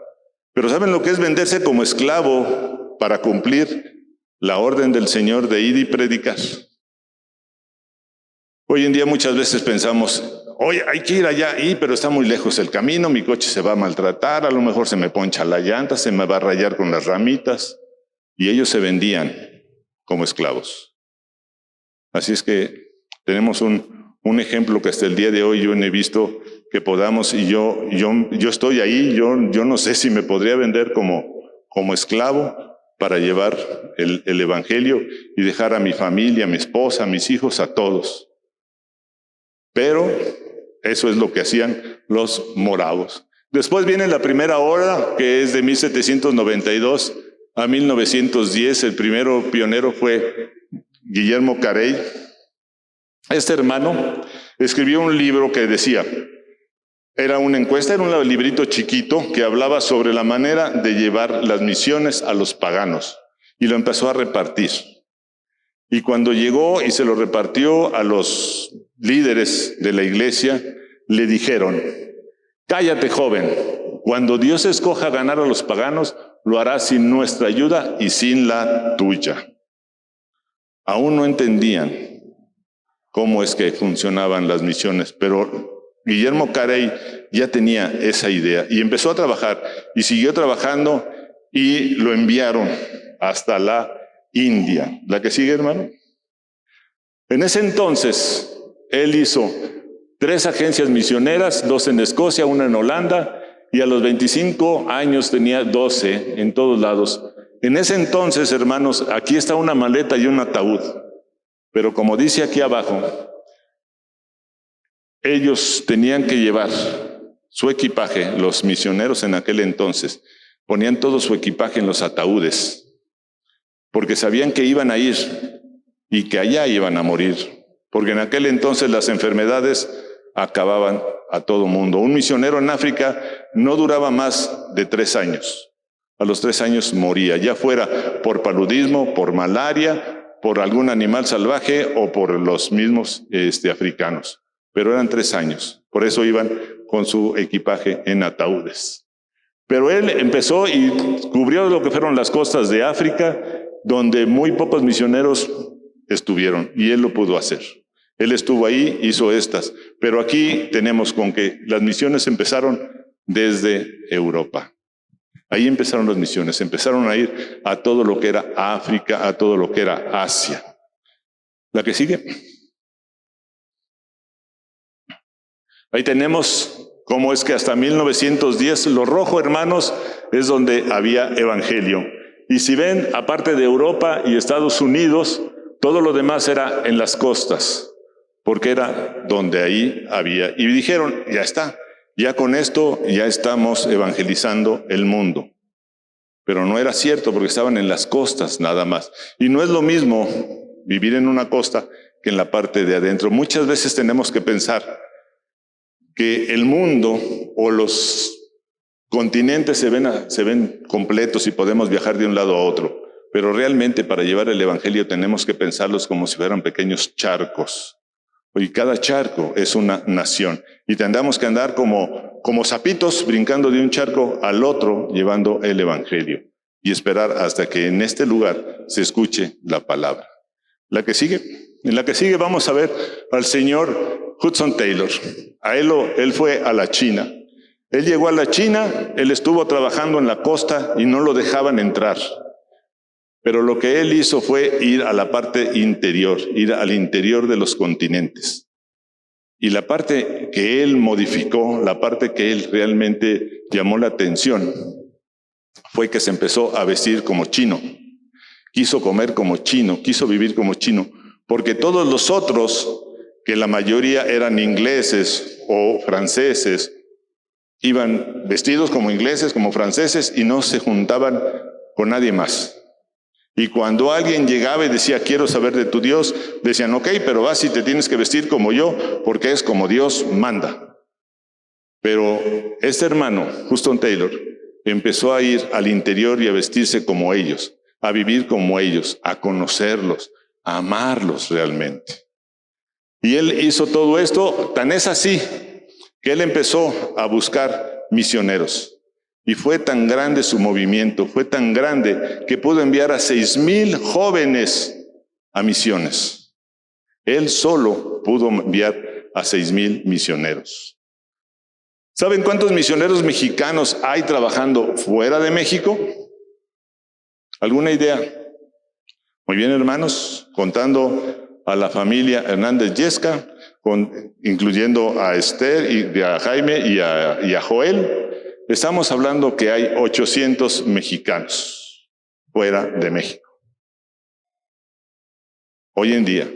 Pero ¿saben lo que es venderse como esclavo para cumplir la orden del Señor de ir y predicar? Hoy en día muchas veces pensamos, oye, hay que ir allá, pero está muy lejos el camino, mi coche se va a maltratar, a lo mejor se me poncha la llanta, se me va a rayar con las ramitas. Y ellos se vendían como esclavos. Así es que tenemos un ejemplo que hasta el día de hoy yo no he visto que podamos, y yo estoy ahí, yo no sé si me podría vender como esclavo para llevar el evangelio y dejar a mi familia, a mi esposa, a mis hijos, a todos. Pero eso es lo que hacían los moravos. Después viene la primera ola, que es de 1792 a 1910. El primero pionero fue Guillermo Carey. Este hermano escribió un libro que decía, era una encuesta, era un librito chiquito que hablaba sobre la manera de llevar las misiones a los paganos, y lo empezó a repartir. Y cuando llegó y se lo repartió a los líderes de la iglesia, le dijeron, cállate, joven, cuando Dios escoja ganar a los paganos, lo hará sin nuestra ayuda y sin la tuya. Aún no entendían cómo es que funcionaban las misiones, pero Guillermo Carey ya tenía esa idea y empezó a trabajar y siguió trabajando y lo enviaron hasta la India. ¿La que sigue, hermano? En ese entonces, él hizo 3 agencias misioneras, 2 en Escocia, 1 en Holanda, y a los 25 años tenía 12 en todos lados. En ese entonces, hermanos, aquí está una maleta y un ataúd. Pero como dice aquí abajo, ellos tenían que llevar su equipaje, los misioneros en aquel entonces, ponían todo su equipaje en los ataúdes, porque sabían que iban a ir y que allá iban a morir, porque en aquel entonces las enfermedades acababan a todo mundo. Un misionero en África no duraba más de 3 años. A los 3 años moría, ya fuera por paludismo, por malaria, por algún animal salvaje o por los mismos africanos. Pero eran 3 años, por eso iban con su equipaje en ataúdes. Pero él empezó y cubrió lo que fueron las costas de África, donde muy pocos misioneros estuvieron, y él lo pudo hacer. Él estuvo ahí, hizo estas, pero aquí tenemos con que las misiones empezaron desde Europa. Ahí empezaron las misiones, empezaron a ir a todo lo que era África, a todo lo que era Asia. ¿La que sigue? Ahí tenemos cómo es que hasta 1910, lo rojo, hermanos, es donde había evangelio. Y si ven, aparte de Europa y Estados Unidos, todo lo demás era en las costas, porque era donde ahí había. Y dijeron, ya está. Ya con esto ya estamos evangelizando el mundo. Pero no era cierto porque estaban en las costas nada más. Y no es lo mismo vivir en una costa que en la parte de adentro. Muchas veces tenemos que pensar que el mundo o los continentes se ven completos y podemos viajar de un lado a otro. Pero realmente para llevar el evangelio tenemos que pensarlos como si fueran pequeños charcos. Y cada charco es una nación. Y tendremos que andar como sapitos brincando de un charco al otro, llevando el evangelio. Y esperar hasta que en este lugar se escuche la palabra. ¿La que sigue? En la que sigue vamos a ver al señor Hudson Taylor. Él fue a la China. Él llegó a la China, él estuvo trabajando en la costa y no lo dejaban entrar. Pero lo que él hizo fue ir a la parte interior, ir al interior de los continentes. Y la parte que él modificó, la parte que él realmente llamó la atención, fue que se empezó a vestir como chino. Quiso comer como chino, quiso vivir como chino, porque todos los otros, que la mayoría eran ingleses o franceses, iban vestidos como ingleses, como franceses, y no se juntaban con nadie más. Y cuando alguien llegaba y decía, quiero saber de tu Dios, decían, ok, pero vas y te tienes que vestir como yo, porque es como Dios manda. Pero este hermano, Hudson Taylor, empezó a ir al interior y a vestirse como ellos, a vivir como ellos, a conocerlos, a amarlos realmente. Y él hizo todo esto, tan es así, que él empezó a buscar misioneros. Y fue tan grande su movimiento, fue tan grande que pudo enviar a 6,000 jóvenes a misiones. Él solo pudo enviar a 6,000 misioneros. ¿Saben cuántos misioneros mexicanos hay trabajando fuera de México? ¿Alguna idea? Muy bien, hermanos, contando a la familia Hernández Yesca, incluyendo a Esther y a Jaime y a Joel. Estamos hablando que hay 800 mexicanos. fuera de México. Hoy en día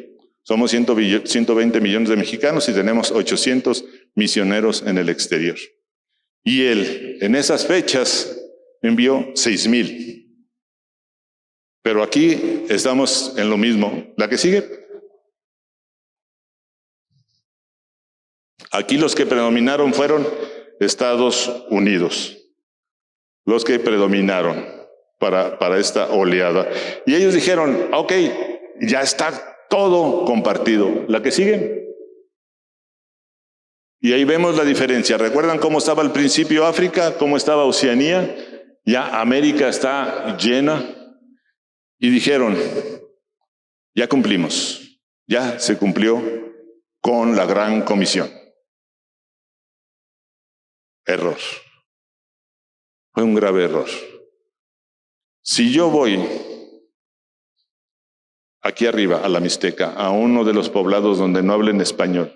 somos 120 millones de mexicanos y tenemos 800 misioneros en el exterior. Y él, en esas fechas, envió 6,000. Pero aquí estamos en lo mismo. ¿La que sigue? Aquí los que predominaron fueron Estados Unidos. Los que predominaron para esta oleada. Y ellos dijeron, ok, ya está todo compartido. ¿La que sigue? Y ahí vemos la diferencia. ¿Recuerdan cómo estaba al principio África? ¿Cómo estaba Oceanía? Ya América está llena. Y dijeron, ya cumplimos. Ya se cumplió con la gran comisión. Error. Fue un grave error. Si yo voy aquí arriba, a la Mixteca, a uno de los poblados donde no hablen español,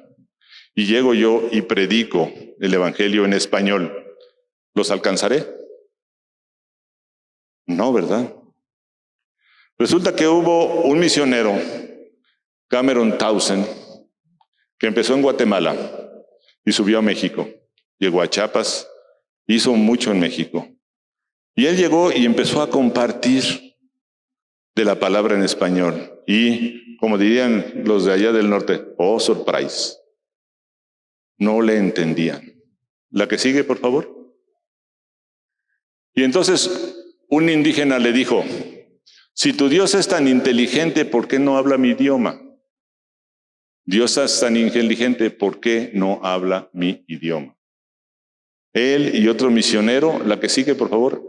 y llego yo y predico el evangelio en español, ¿los alcanzaré? No, ¿verdad? Resulta que hubo un misionero, Cameron Townsend, que empezó en Guatemala y subió a México. Llegó a Chiapas, hizo mucho en México. Y él llegó y empezó a compartir de la palabra en español. Y, como dirían los de allá del norte, oh, surprise. No le entendían. La que sigue, por favor. Y entonces un indígena le dijo, si tu Dios es tan inteligente, ¿por qué no habla mi idioma? Dios es tan inteligente, ¿por qué no habla mi idioma? Él y otro misionero, la que sigue, por favor.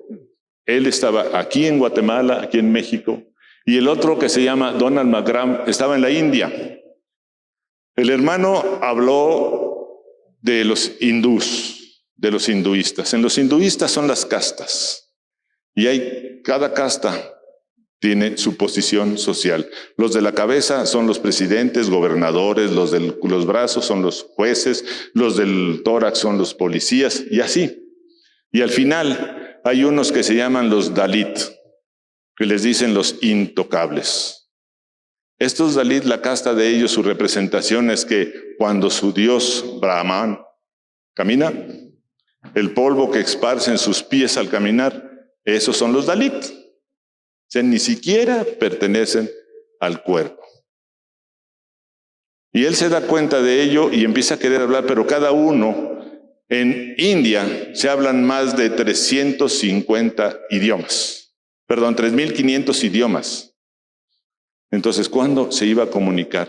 Él estaba aquí en Guatemala, aquí en México, y el otro que se llama Donald McGrath estaba en la India. El hermano habló de los hindús, de los hinduistas. En los hinduistas son las castas, y cada casta tiene su posición social. Los de la cabeza son los presidentes, gobernadores, los de los brazos son los jueces, los del tórax son los policías, y así. Y al final hay unos que se llaman los Dalit, que les dicen los intocables. Estos Dalit, la casta de ellos, su representación es que cuando su dios Brahman camina, el polvo que esparcen sus pies al caminar, esos son los Dalit. O sea, ni siquiera pertenecen al cuerpo. Y él se da cuenta de ello y empieza a querer hablar, pero cada uno, en India se hablan más de 350 idiomas. Perdón, 3,500 idiomas. Entonces, ¿cuándo se iba a comunicar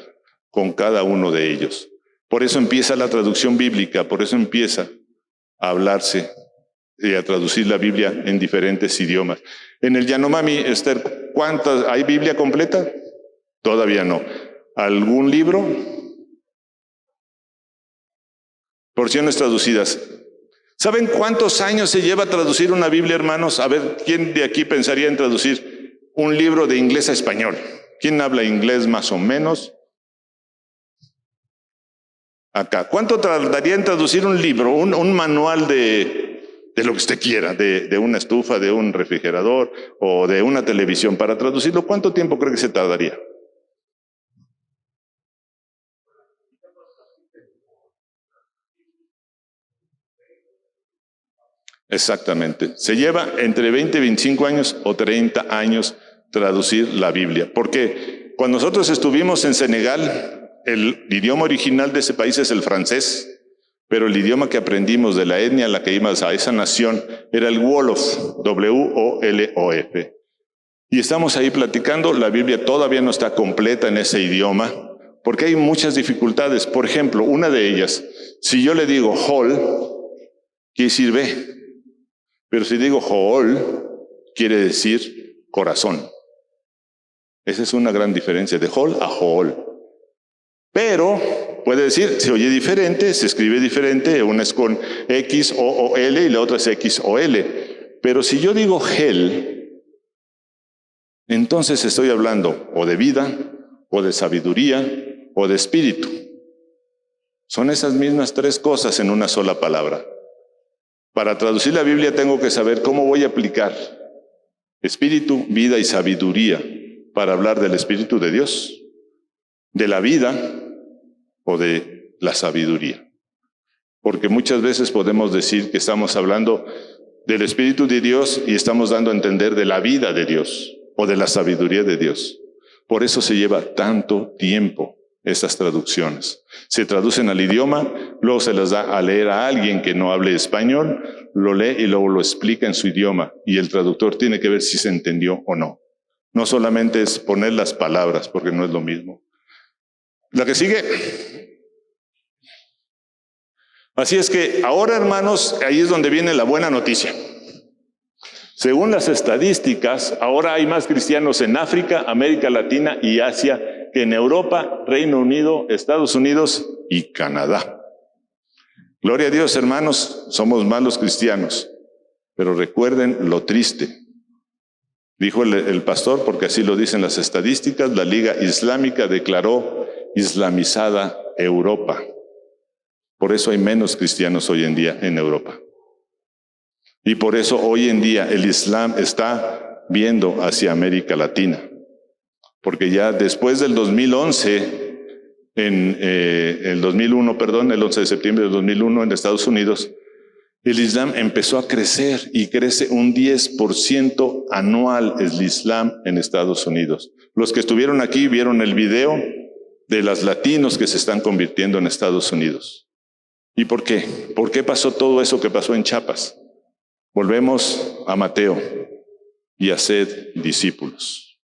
con cada uno de ellos? Por eso empieza la traducción bíblica, por eso empieza a hablarse y a traducir la Biblia en diferentes idiomas. En el Yanomami, Esther, ¿cuántas? ¿Hay Biblia completa? Todavía no. ¿Algún libro? Porciones traducidas. ¿Saben cuántos años se lleva a traducir una Biblia, hermanos? A ver, ¿quién de aquí pensaría en traducir un libro de inglés a español? ¿Quién habla inglés más o menos? Acá. ¿Cuánto tardaría en traducir un libro, un manual de lo que usted quiera, de una estufa, de un refrigerador o de una televisión? Para traducirlo, ¿cuánto tiempo cree que se tardaría? Exactamente. Se lleva entre 20 y 25 años o 30 años traducir la Biblia. Porque cuando nosotros estuvimos en Senegal, el idioma original de ese país es el francés, pero el idioma que aprendimos de la etnia a la que íbamos a esa nación era el Wolof, W-O-L-O-F. Y estamos ahí platicando, la Biblia todavía no está completa en ese idioma, porque hay muchas dificultades. Por ejemplo, una de ellas, si yo le digo Hol, quiere decir ve. Pero si digo Jool, quiere decir corazón. Esa es una gran diferencia, de Hol a Jool. Pero puede decir, se oye diferente, se escribe diferente, una es con X, O, O, L y la otra es X, O, L. Pero si yo digo Gel, entonces estoy hablando o de vida, o de sabiduría, o de espíritu. Son esas mismas tres cosas en una sola palabra. Para traducir la Biblia tengo que saber cómo voy a aplicar Espíritu, vida y sabiduría para hablar del Espíritu de Dios, de la vida o de la sabiduría. Porque muchas veces podemos decir que estamos hablando del Espíritu de Dios y estamos dando a entender de la vida de Dios o de la sabiduría de Dios. Por eso se lleva tanto tiempo esas traducciones. Se traducen al idioma, luego se las da a leer a alguien que no hable español, lo lee y luego lo explica en su idioma y el traductor tiene que ver si se entendió o no. No solamente es poner las palabras, porque no es lo mismo. La que sigue. Así es que ahora, hermanos, ahí es donde viene la buena noticia. Según las estadísticas, ahora hay más cristianos en África, América Latina y Asia que en Europa, Reino Unido, Estados Unidos y Canadá. Gloria a Dios, hermanos, somos más los cristianos, pero recuerden lo triste. Dijo el pastor, porque así lo dicen las estadísticas, la Liga Islámica declaró islamizada Europa. Por eso hay menos cristianos hoy en día en Europa. Y por eso hoy en día el Islam está viendo hacia América Latina. Porque ya después del 2011, el 11 de septiembre del 2001 en Estados Unidos, el Islam empezó a crecer y crece un 10% anual el Islam en Estados Unidos. Los que estuvieron aquí vieron el video de los latinos que se están convirtiendo en Estados Unidos. ¿Y por qué? ¿Por qué pasó todo eso que pasó en Chiapas? Volvemos a Mateo y haced discípulos.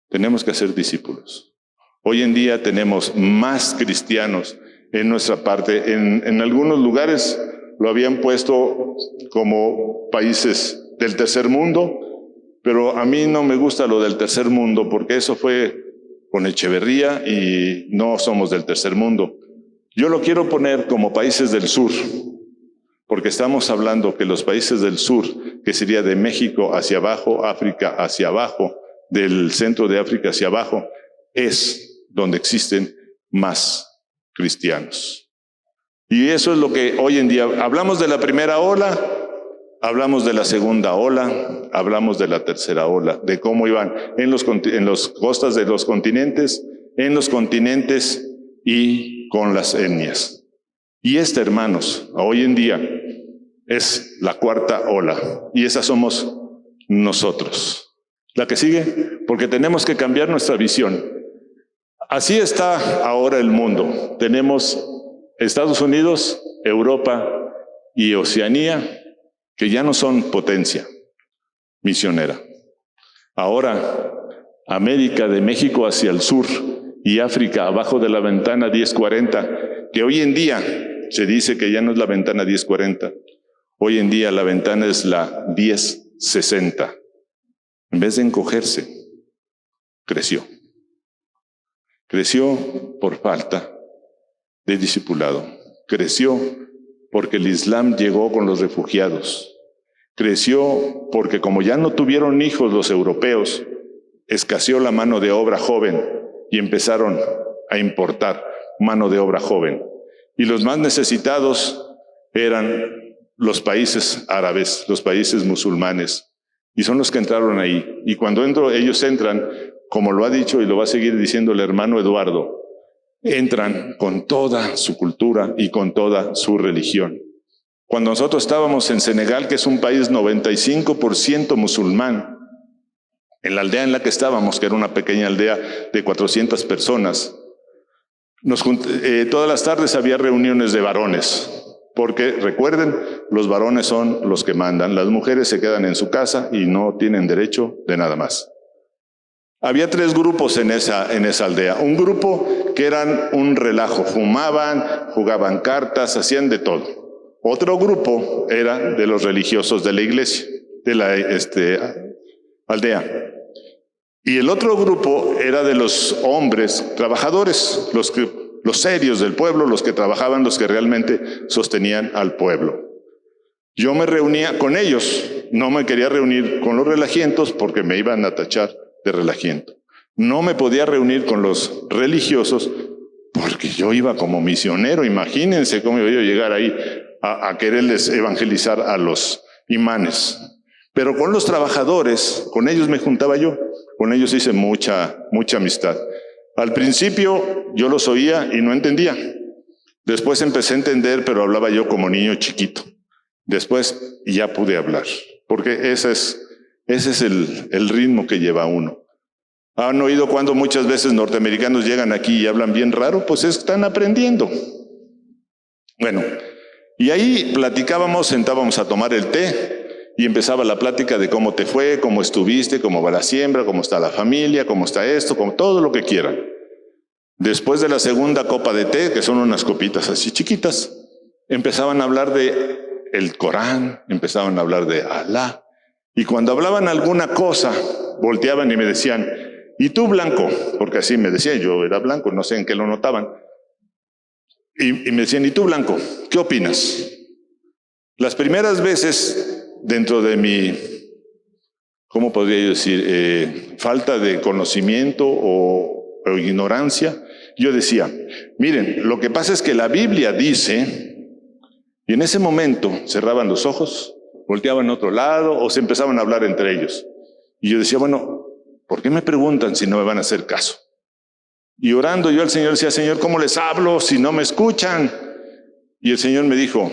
Tenemos que hacer discípulos. Hoy en día tenemos más cristianos en nuestra parte. En algunos lugares lo habían puesto como países del tercer mundo, pero a mí no me gusta lo del tercer mundo porque eso fue con Echeverría y no somos del tercer mundo. Yo lo quiero poner como países del sur, porque estamos hablando que los países del sur, que sería de México hacia abajo, África hacia abajo, del centro de África hacia abajo, es donde existen más cristianos. Y eso es lo que hoy en día, hablamos de la primera ola, hablamos de la segunda ola, hablamos de la tercera ola, de cómo iban en las costas de los continentes, en los continentes y con las etnias. Y hermanos, hoy en día es la cuarta ola y esa somos nosotros. La que sigue, porque tenemos que cambiar nuestra visión. Así está ahora el mundo. Tenemos Estados Unidos, Europa y Oceanía, que ya no son potencia misionera. Ahora, América de México hacia el sur y África abajo de la ventana 1040, que hoy en día se dice que ya no es la ventana 1040, hoy en día la ventana es la 1060. En vez de encogerse, creció. Creció por falta de discipulado. Creció porque el Islam llegó con los refugiados. Creció porque como ya no tuvieron hijos los europeos, escaseó la mano de obra joven y empezaron a importar mano de obra joven. Y los más necesitados eran los países árabes, los países musulmanes. Y son los que entraron ahí. Y cuando ellos entran, como lo ha dicho y lo va a seguir diciendo el hermano Eduardo, entran con toda su cultura y con toda su religión. Cuando nosotros estábamos en Senegal, que es un país 95% musulmán, en la aldea en la que estábamos, que era una pequeña aldea de 400 personas, todas las tardes había reuniones de varones. Porque recuerden, los varones son los que mandan, las mujeres se quedan en su casa y no tienen derecho de nada más. Había 3 grupos en esa aldea. Un grupo que eran un relajo, fumaban, jugaban cartas, hacían de todo. Otro grupo era de los religiosos de la iglesia, de la aldea. Y el otro grupo era de los hombres trabajadores, los serios del pueblo, los que trabajaban, los que realmente sostenían al pueblo. Yo me reunía con ellos, no me quería reunir con los relajientos porque me iban a tachar de relajiento. No me podía reunir con los religiosos porque yo iba como misionero. Imagínense cómo iba yo a llegar ahí a quererles evangelizar a los imanes. Pero con los trabajadores, con ellos me juntaba yo, con ellos hice mucha amistad. Al principio yo los oía y no entendía. Después empecé a entender, pero hablaba yo como niño chiquito. Después ya pude hablar, porque ese es el ritmo que lleva uno. ¿Han oído cuando muchas veces norteamericanos llegan aquí y hablan bien raro? Pues están aprendiendo. Bueno, y ahí platicábamos, sentábamos a tomar el té y empezaba la plática de cómo te fue, cómo estuviste, cómo va la siembra, cómo está la familia, cómo está esto, como todo lo que quieran. Después de la segunda copa de té, que son unas copitas así chiquitas, empezaban a hablar de el Corán, empezaban a hablar de Alá. Y cuando hablaban alguna cosa, volteaban y me decían, ¿y tú, blanco? Porque así me decían, yo era blanco, no sé en qué lo notaban. Y me decían, ¿y tú, blanco? ¿Qué opinas? Las primeras veces, dentro de mi, ¿cómo podría yo decir? Falta de conocimiento o ignorancia, yo decía, miren, lo que pasa es que la Biblia dice, y en ese momento cerraban los ojos, volteaban a otro lado o se empezaban a hablar entre ellos. Y yo decía, bueno, ¿por qué me preguntan si no me van a hacer caso? Y orando yo al Señor decía, Señor, ¿cómo les hablo si no me escuchan? Y el Señor me dijo,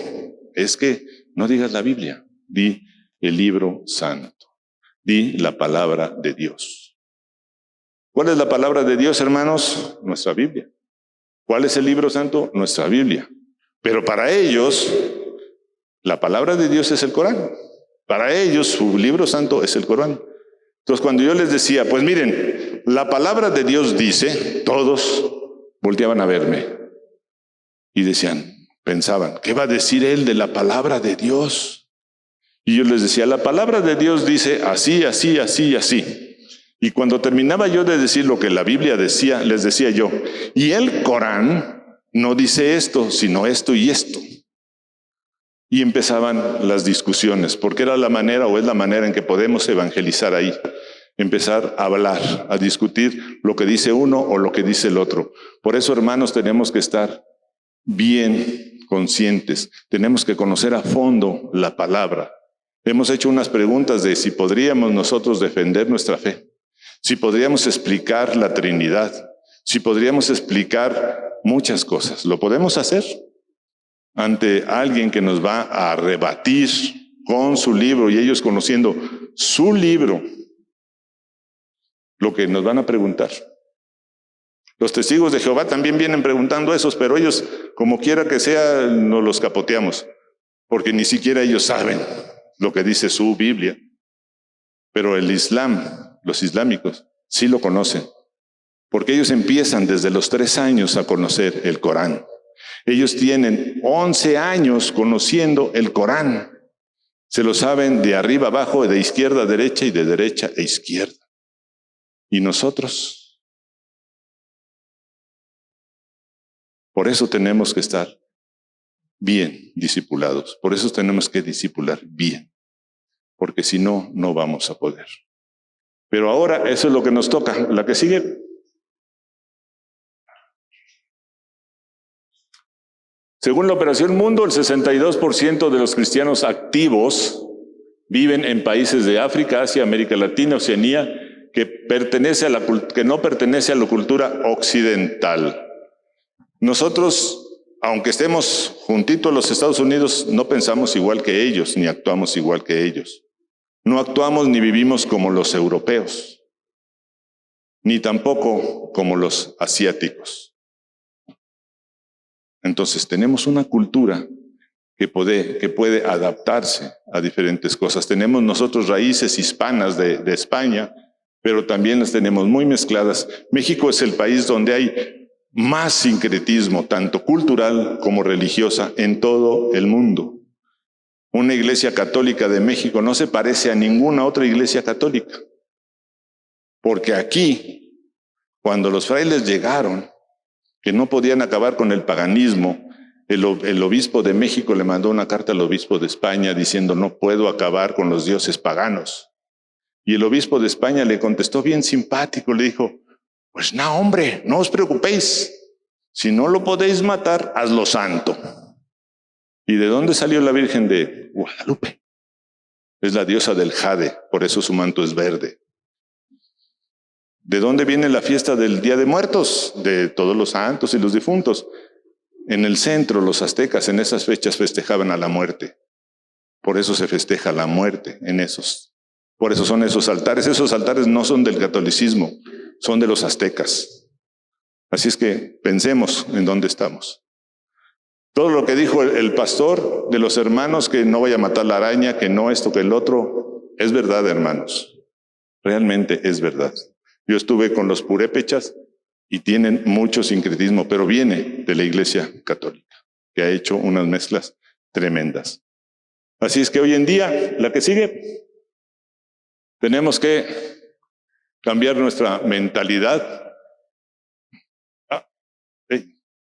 es que no digas la Biblia, di el libro santo, di la palabra de Dios. ¿Cuál es la palabra de Dios, hermanos? Nuestra Biblia. ¿Cuál es el libro santo? Nuestra Biblia. Pero para ellos, la palabra de Dios es el Corán. Para ellos, su libro santo es el Corán. Entonces, cuando yo les decía, pues miren, la palabra de Dios dice, todos volteaban a verme y decían, pensaban, ¿qué va a decir él de la palabra de Dios? Y yo les decía, la palabra de Dios dice así, así, así, así. Y cuando terminaba yo de decir lo que la Biblia decía, les decía yo, y el Corán no dice esto, sino esto y esto. Y empezaban las discusiones, porque era la manera o es la manera en que podemos evangelizar ahí. Empezar a hablar, a discutir lo que dice uno o lo que dice el otro. Por eso, hermanos, tenemos que estar bien conscientes. Tenemos que conocer a fondo la palabra. Hemos hecho unas preguntas de si podríamos nosotros defender nuestra fe, si podríamos explicar la Trinidad, si podríamos explicar muchas cosas. ¿Lo podemos hacer? Ante alguien que nos va a rebatir con su libro y ellos conociendo su libro, lo que nos van a preguntar. Los testigos de Jehová también vienen preguntando esos, pero ellos, como quiera que sea, nos los capoteamos, porque ni siquiera ellos saben lo que dice su Biblia. Pero el Islam, los islámicos, sí lo conocen, porque ellos empiezan desde los 3 años a conocer el Corán. Ellos tienen 11 años conociendo el Corán. Se lo saben de arriba abajo, de izquierda a derecha y de derecha a izquierda. ¿Y nosotros? Por eso tenemos que estar bien discipulados. Por eso tenemos que discipular bien. Porque si no, no vamos a poder. Pero ahora eso es lo que nos toca. La que sigue. Según la Operación Mundo, el 62% de los cristianos activos viven en países de África, Asia, América Latina, Oceanía, que no pertenece a la cultura occidental. Nosotros, aunque estemos juntitos a los Estados Unidos, no pensamos igual que ellos, ni actuamos igual que ellos. No actuamos ni vivimos como los europeos, ni tampoco como los asiáticos. Entonces tenemos una cultura que puede adaptarse a diferentes cosas. Tenemos nosotros raíces hispanas de España, pero también las tenemos muy mezcladas. México es el país donde hay más sincretismo, tanto cultural como religiosa, en todo el mundo. Una iglesia católica de México no se parece a ninguna otra iglesia católica. Porque aquí, cuando los frailes llegaron, que no podían acabar con el paganismo, el obispo de México le mandó una carta al obispo de España diciendo, no puedo acabar con los dioses paganos. Y el obispo de España le contestó bien simpático, le dijo, pues no, hombre, no os preocupéis. Si no lo podéis matar, hazlo santo. ¿Y de dónde salió la Virgen de Guadalupe? Es la diosa del jade, por eso su manto es verde. ¿De dónde viene la fiesta del Día de Muertos? De todos los santos y los difuntos. En el centro, los aztecas en esas fechas festejaban a la muerte. Por eso se festeja la muerte en esos. Por eso son esos altares. Esos altares no son del catolicismo, son de los aztecas. Así es que pensemos en dónde estamos. Todo lo que dijo el pastor de los hermanos, que no vaya a matar la araña, que no esto, que el otro, es verdad, hermanos. Realmente es verdad. Yo estuve con los purépechas y tienen mucho sincretismo, pero viene de la Iglesia Católica, que ha hecho unas mezclas tremendas. Así es que hoy en día, la que sigue, tenemos que cambiar nuestra mentalidad.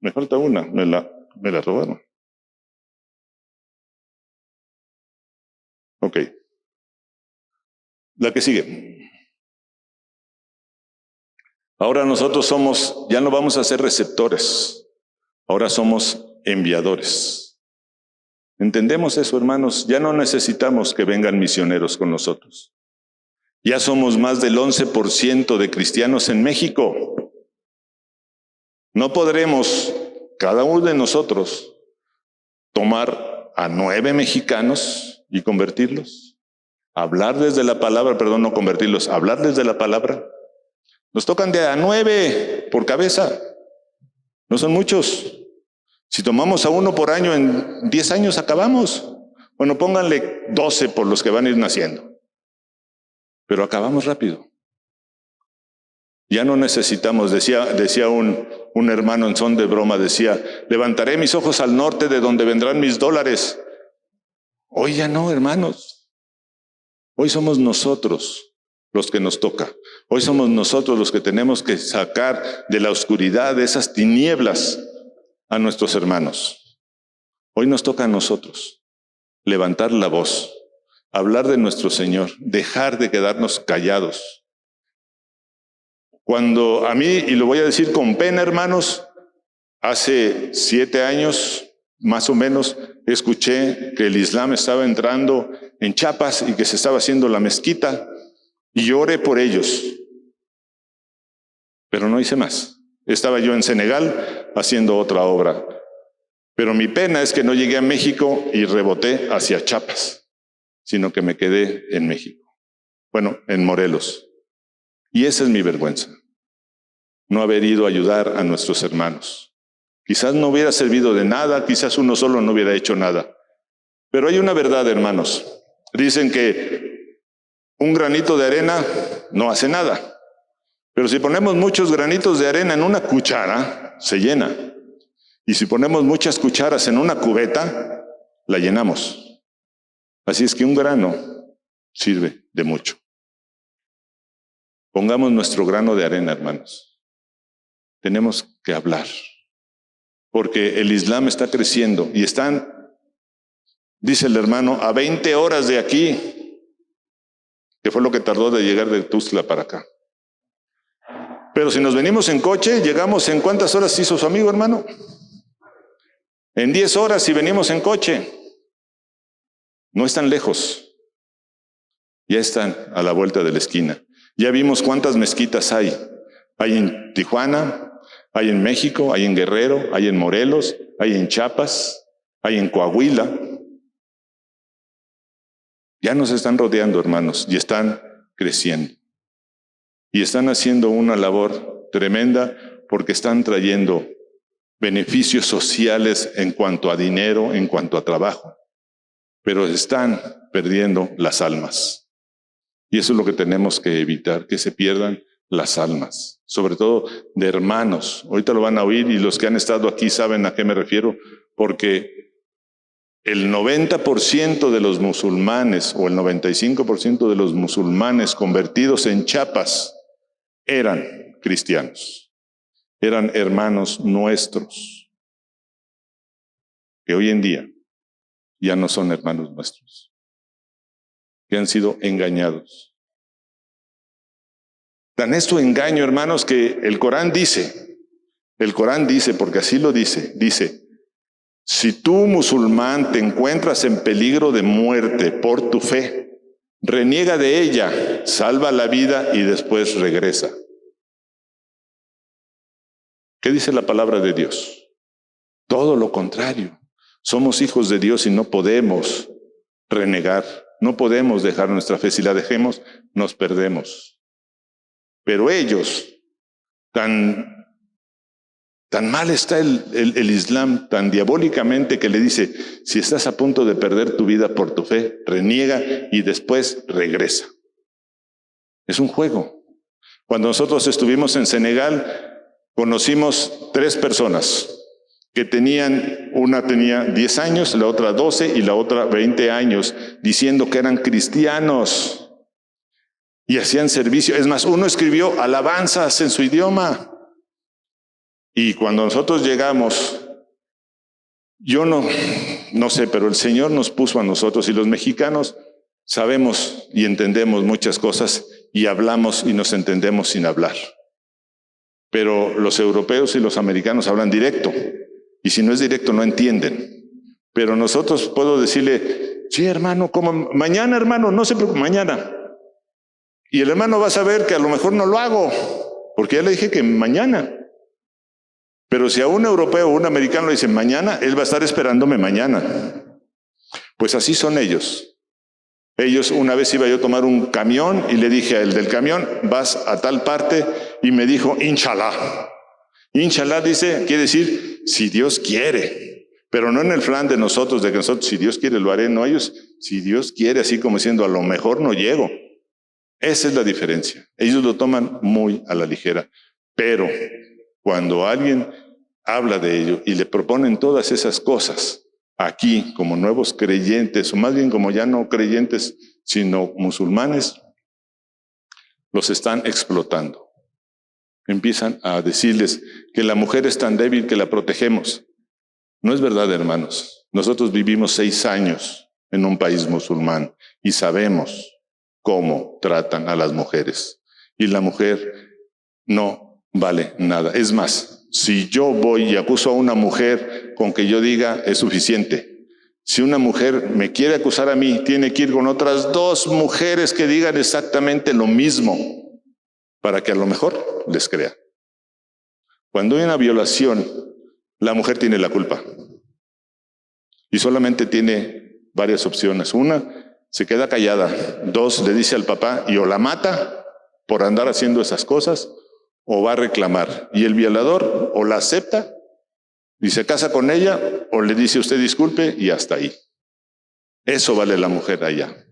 Me falta una, me la robaron. Ok. La que sigue. Ahora nosotros ya no vamos a ser receptores, ahora somos enviadores. ¿Entendemos eso, hermanos? Ya no necesitamos que vengan misioneros con nosotros. Ya somos más del 11% de cristianos en México. No podremos, cada uno de nosotros, tomar a 9 mexicanos y convertirlos. Hablarles de la palabra, perdón, no convertirlos, hablarles de la palabra. Nos tocan de a 9 por cabeza. No son muchos. Si tomamos a 1 por año, en 10 años acabamos. Bueno, pónganle 12 por los que van a ir naciendo. Pero acabamos rápido. Ya no necesitamos, decía un hermano en son de broma, decía, levantaré mis ojos al norte de donde vendrán mis dólares. Hoy ya no, hermanos. Hoy somos nosotros los que nos toca. Hoy somos nosotros los que tenemos que sacar de la oscuridad, de esas tinieblas, a nuestros hermanos. Hoy nos toca a nosotros levantar la voz, hablar de nuestro Señor, dejar de quedarnos callados. Cuando a mí, y lo voy a decir con pena, hermanos, hace 7 años, más o menos, escuché que el Islam estaba entrando en Chiapas y que se estaba haciendo la mezquita, y yo oré por ellos, pero no hice más. Estaba yo en Senegal haciendo otra obra, pero mi pena es que no llegué a México y reboté hacia Chiapas, sino que me quedé en México. Bueno, en Morelos. Y esa es mi vergüenza, no haber ido a ayudar a nuestros hermanos. Quizás no hubiera servido de nada, quizás uno solo no hubiera hecho nada. Pero hay una verdad, hermanos. Dicen que un granito de arena no hace nada. Pero si ponemos muchos granitos de arena en una cuchara, se llena. Y si ponemos muchas cucharas en una cubeta, la llenamos. Así es que un grano sirve de mucho. Pongamos nuestro grano de arena, hermanos. Tenemos que hablar. Porque el Islam está creciendo y están, dice el hermano, a 20 horas de aquí, que fue lo que tardó de llegar de Tuxtla para acá. Pero si nos venimos en coche, llegamos en ¿cuántas horas hizo su amigo, hermano? En 10 horas si venimos en coche. No están lejos. Ya están a la vuelta de la esquina. Ya vimos cuántas mezquitas hay. Hay en Tijuana, hay en México, hay en Guerrero, hay en Morelos, hay en Chiapas, hay en Coahuila. Ya nos están rodeando, hermanos, y están creciendo. Y están haciendo una labor tremenda porque están trayendo beneficios sociales en cuanto a dinero, en cuanto a trabajo. Pero están perdiendo las almas. Y eso es lo que tenemos que evitar, que se pierdan las almas. Sobre todo de hermanos. Ahorita lo van a oír y los que han estado aquí saben a qué me refiero, porque el 90% de los musulmanes o el 95% de los musulmanes convertidos en Chiapas eran cristianos, eran hermanos nuestros, que hoy en día ya no son hermanos nuestros, que han sido engañados. Tan es tu engaño, hermanos, que el Corán dice, porque así lo dice, si tú, musulmán, te encuentras en peligro de muerte por tu fe, reniega de ella, salva la vida y después regresa. ¿Qué dice la palabra de Dios? Todo lo contrario. Somos hijos de Dios y no podemos renegar, no podemos dejar nuestra fe. Si la dejemos, nos perdemos. Pero ellos, tan mal está el Islam, tan diabólicamente, que le dice, si estás a punto de perder tu vida por tu fe, reniega y después regresa. Es un juego. Cuando nosotros estuvimos en Senegal, conocimos 3 personas que una tenía 10 años, la otra 12 y la otra 20 años, diciendo que eran cristianos y hacían servicio. Es más, uno escribió alabanzas en su idioma. Y cuando nosotros llegamos, yo no sé, pero el Señor nos puso a nosotros, y los mexicanos sabemos y entendemos muchas cosas y hablamos y nos entendemos sin hablar. Pero los europeos y los americanos hablan directo, y si no es directo no entienden. Pero nosotros puedo decirle, sí hermano, como mañana hermano, no se preocupe, mañana. Y el hermano va a saber que a lo mejor no lo hago, porque ya le dije que mañana. Pero si a un europeo o un americano le dicen mañana, él va a estar esperándome mañana. Pues así son ellos. Ellos, una vez iba yo a tomar un camión y le dije al del camión, vas a tal parte, y me dijo, Inshallah. Inshallah quiere decir, si Dios quiere, pero no en el plan de nosotros, de que nosotros, si Dios quiere lo haré. No, ellos, si Dios quiere, así como diciendo, a lo mejor no llego. Esa es la diferencia. Ellos lo toman muy a la ligera. Pero cuando alguien habla de ello y le proponen todas esas cosas, aquí como nuevos creyentes, o más bien como ya no creyentes, sino musulmanes, los están explotando. Empiezan a decirles que la mujer es tan débil que la protegemos. No es verdad, hermanos. Nosotros vivimos 6 años en un país musulmán y sabemos cómo tratan a las mujeres. Y la mujer no vale nada. Es más, si yo voy y acuso a una mujer, con que yo diga es suficiente. Si una mujer me quiere acusar a mí, tiene que ir con otras 2 mujeres que digan exactamente lo mismo, para que a lo mejor les crea. Cuando hay una violación, la mujer tiene la culpa. Y solamente tiene varias opciones. 1, se queda callada. 2, le dice al papá y o la mata por andar haciendo esas cosas, o va a reclamar. Y el violador o la acepta y se casa con ella, o le dice usted disculpe y hasta ahí. Eso vale la mujer allá.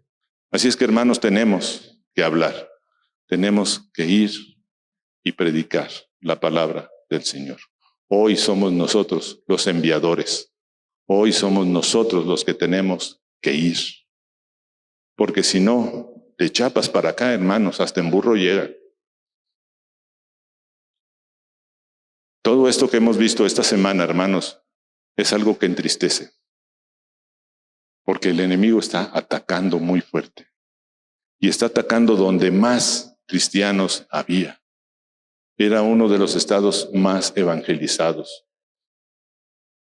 Así es que, hermanos, tenemos que hablar. Tenemos que ir y predicar la palabra del Señor. Hoy somos nosotros los enviadores. Hoy somos nosotros los que tenemos que ir. Porque si no, de Chiapas para acá, hermanos, hasta en burro llega. Todo esto que hemos visto esta semana, hermanos, es algo que entristece. Porque el enemigo está atacando muy fuerte. Y está atacando donde más cristianos había. Era uno de los estados más evangelizados.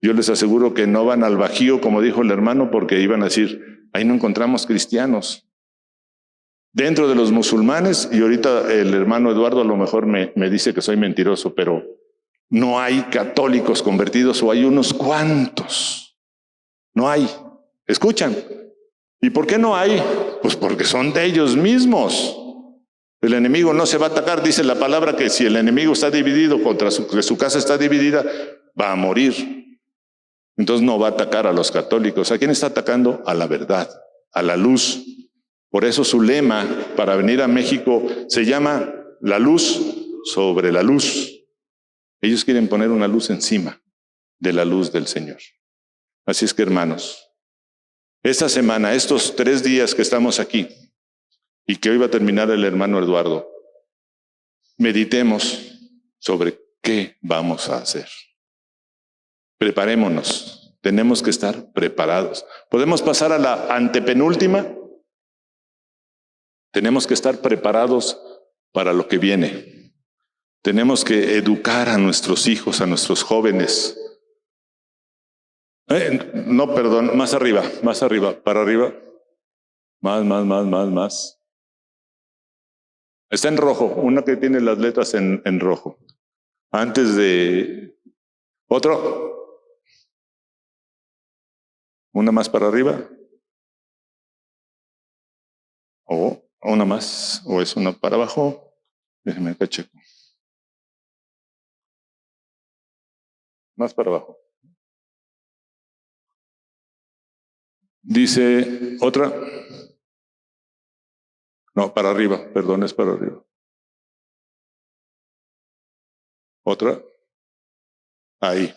Yo les aseguro que no van al Bajío, como dijo el hermano, porque iban a decir, ahí no encontramos cristianos. Dentro de los musulmanes, y ahorita el hermano Eduardo a lo mejor me dice que soy mentiroso, pero no hay católicos convertidos, o hay unos cuantos. No hay. ¿Escuchan? ¿Y por qué no hay? Pues porque son de ellos mismos. El enemigo no se va a atacar, dice la palabra, que si el enemigo está dividido contra su casa está dividida, va a morir. Entonces no va a atacar a los católicos. ¿A quién está atacando? A la verdad, a la luz. Por eso su lema para venir a México se llama la luz sobre la luz. Ellos quieren poner una luz encima de la luz del Señor. Así es que, hermanos, esta semana, estos 3 días que estamos aquí, y que hoy va a terminar el hermano Eduardo, meditemos sobre qué vamos a hacer. Preparémonos, tenemos que estar preparados. ¿Podemos pasar a la antepenúltima? Tenemos que estar preparados para lo que viene. Tenemos que educar a nuestros hijos, a nuestros jóvenes. No, perdón, más arriba, para arriba. Más. Está en rojo, una que tiene las letras en rojo. Antes de... Otro. Una más para arriba. O una más. O es una para abajo. Déjenme acá checo. Más para abajo. Dice otra. No, para arriba. Perdón, es para arriba. Otra. Ahí.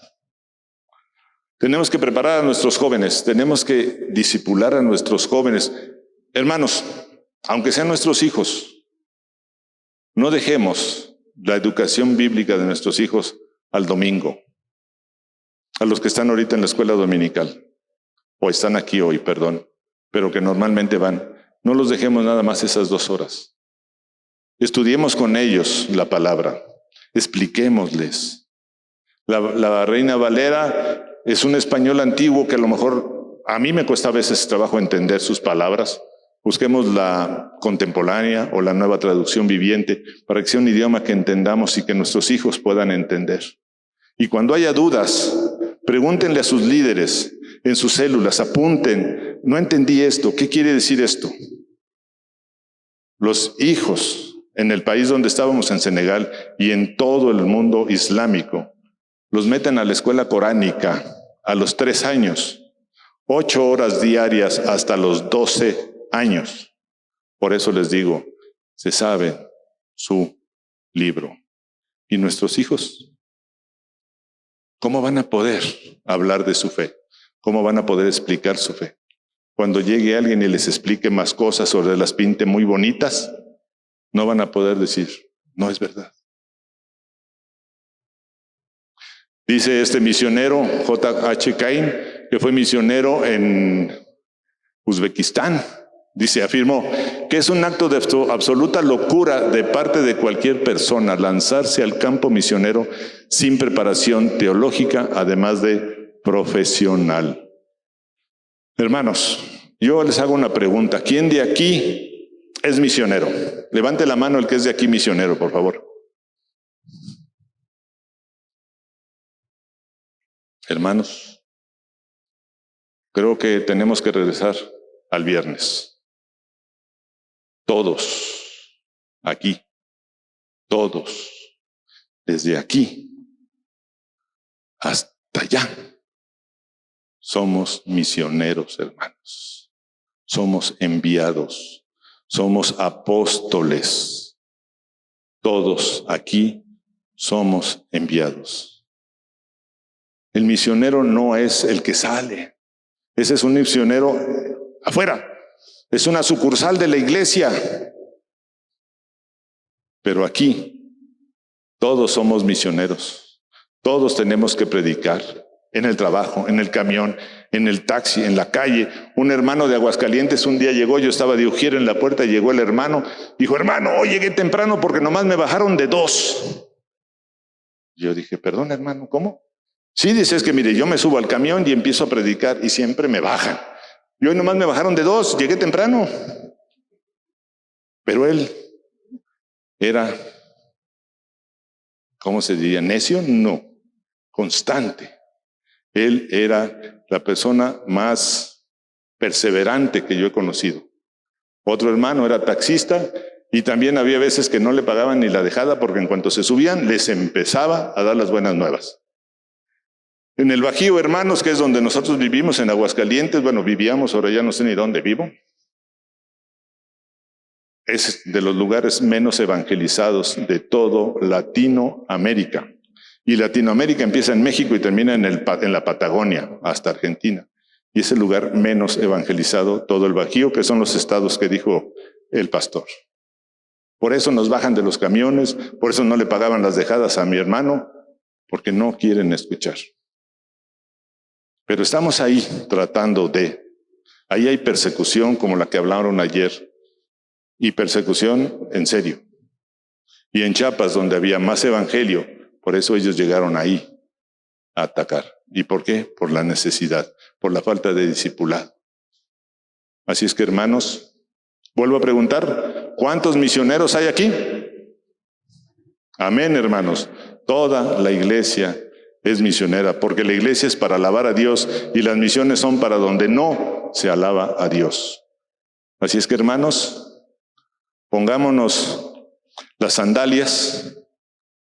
Tenemos que preparar a nuestros jóvenes. Tenemos que disipular a nuestros jóvenes. Hermanos, aunque sean nuestros hijos, no dejemos la educación bíblica de nuestros hijos al domingo. A los que están ahorita en la escuela dominical. O están aquí hoy, perdón, pero que normalmente van. No los dejemos nada más esas 2 horas. Estudiemos con ellos la palabra. Expliquémosles. La Reina Valera es un español antiguo que a lo mejor a mí me cuesta a veces trabajo entender sus palabras. Busquemos la contemporánea o la nueva traducción viviente para que sea un idioma que entendamos y que nuestros hijos puedan entender. Y cuando haya dudas, pregúntenle a sus líderes en sus células, apunten. No entendí esto, ¿qué quiere decir esto? Los hijos en el país donde estábamos, en Senegal, y en todo el mundo islámico, los meten a la escuela coránica a los 3 años, 8 horas diarias hasta los 12 años. Por eso les digo, se sabe su libro. ¿Y nuestros hijos? ¿Cómo van a poder hablar de su fe? ¿Cómo van a poder explicar su fe? Cuando llegue alguien y les explique más cosas o les las pinte muy bonitas, no van a poder decir, no es verdad. Dice este misionero, J.H. Cain, que fue misionero en Uzbekistán. Dice, afirmó que es un acto de absoluta locura de parte de cualquier persona lanzarse al campo misionero sin preparación teológica, además de profesional. Hermanos, yo les hago una pregunta. ¿Quién de aquí es misionero? Levante la mano el que es de aquí misionero, por favor. Hermanos, creo que tenemos que regresar al viernes. Todos, aquí, todos, desde aquí hasta allá, somos misioneros, hermanos. Somos enviados, somos apóstoles. Todos aquí somos enviados. El misionero no es el que sale. Ese es un misionero afuera. Es una sucursal de la iglesia. Pero aquí todos somos misioneros. Todos tenemos que predicar en el trabajo, en el camión, en el taxi, en la calle. Un hermano de Aguascalientes un día llegó, yo estaba de ujier en la puerta y llegó el hermano. Dijo, hermano, hoy llegué temprano porque nomás me bajaron de 2. Yo dije, perdón hermano, ¿cómo? Sí, dice, es que mire, yo me subo al camión y empiezo a predicar y siempre me bajan. Y hoy nomás me bajaron de 2, llegué temprano. Pero él era, ¿cómo se diría? ¿Necio? No, constante. Él era la persona más perseverante que yo he conocido. Otro hermano era taxista y también había veces que no le pagaban ni la dejada porque en cuanto se subían les empezaba a dar las buenas nuevas. En el Bajío, hermanos, que es donde nosotros vivimos, en Aguascalientes, bueno, vivíamos, ahora ya no sé ni dónde vivo. Es de los lugares menos evangelizados de todo Latinoamérica. Y Latinoamérica empieza en México y termina en la Patagonia, hasta Argentina. Y es el lugar menos evangelizado, todo el Bajío, que son los estados que dijo el pastor. Por eso nos bajan de los camiones, por eso no le pagaban las dejadas a mi hermano, porque no quieren escuchar. Pero estamos ahí tratando de. Ahí hay persecución como la que hablaron ayer. Y persecución en serio. Y en Chiapas, donde había más evangelio, por eso ellos llegaron ahí a atacar. ¿Y por qué? Por la necesidad, por la falta de discipulado. Así es que, hermanos, Vuelvo a preguntar, ¿cuántos misioneros hay aquí? Amén, hermanos. Toda la iglesia es misionera, porque la iglesia es para alabar a Dios y las misiones son para donde no se alaba a Dios. Así es que, hermanos, pongámonos las sandalias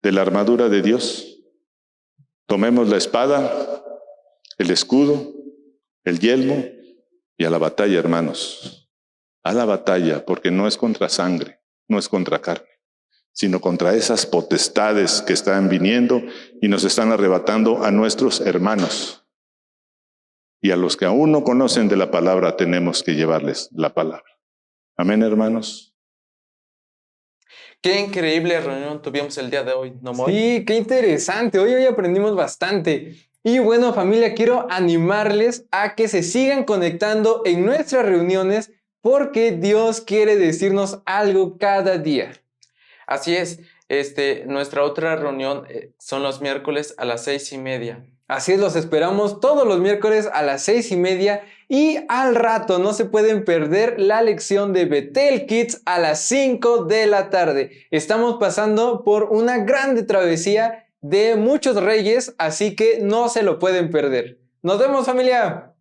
de la armadura de Dios. Tomemos la espada, el escudo, el yelmo y a la batalla, hermanos. A la batalla, porque no es contra sangre, no es contra carne, sino contra esas potestades que están viniendo y nos están arrebatando a nuestros hermanos. Y a los que aún no conocen de la palabra, tenemos que llevarles la palabra. Amén, hermanos. Qué increíble reunión tuvimos el día de hoy, ¿no, Moy? Sí, qué interesante. Hoy aprendimos bastante. Y bueno, familia, quiero animarles a que se sigan conectando en nuestras reuniones porque Dios quiere decirnos algo cada día. Así es, nuestra otra reunión son los miércoles a las 6:30. Así es, los esperamos todos los miércoles a las 6:30 y al rato no se pueden perder la lección de Betel Kids a las 5 de la tarde. Estamos pasando por una grande travesía de muchos reyes, así que no se lo pueden perder. ¡Nos vemos, familia!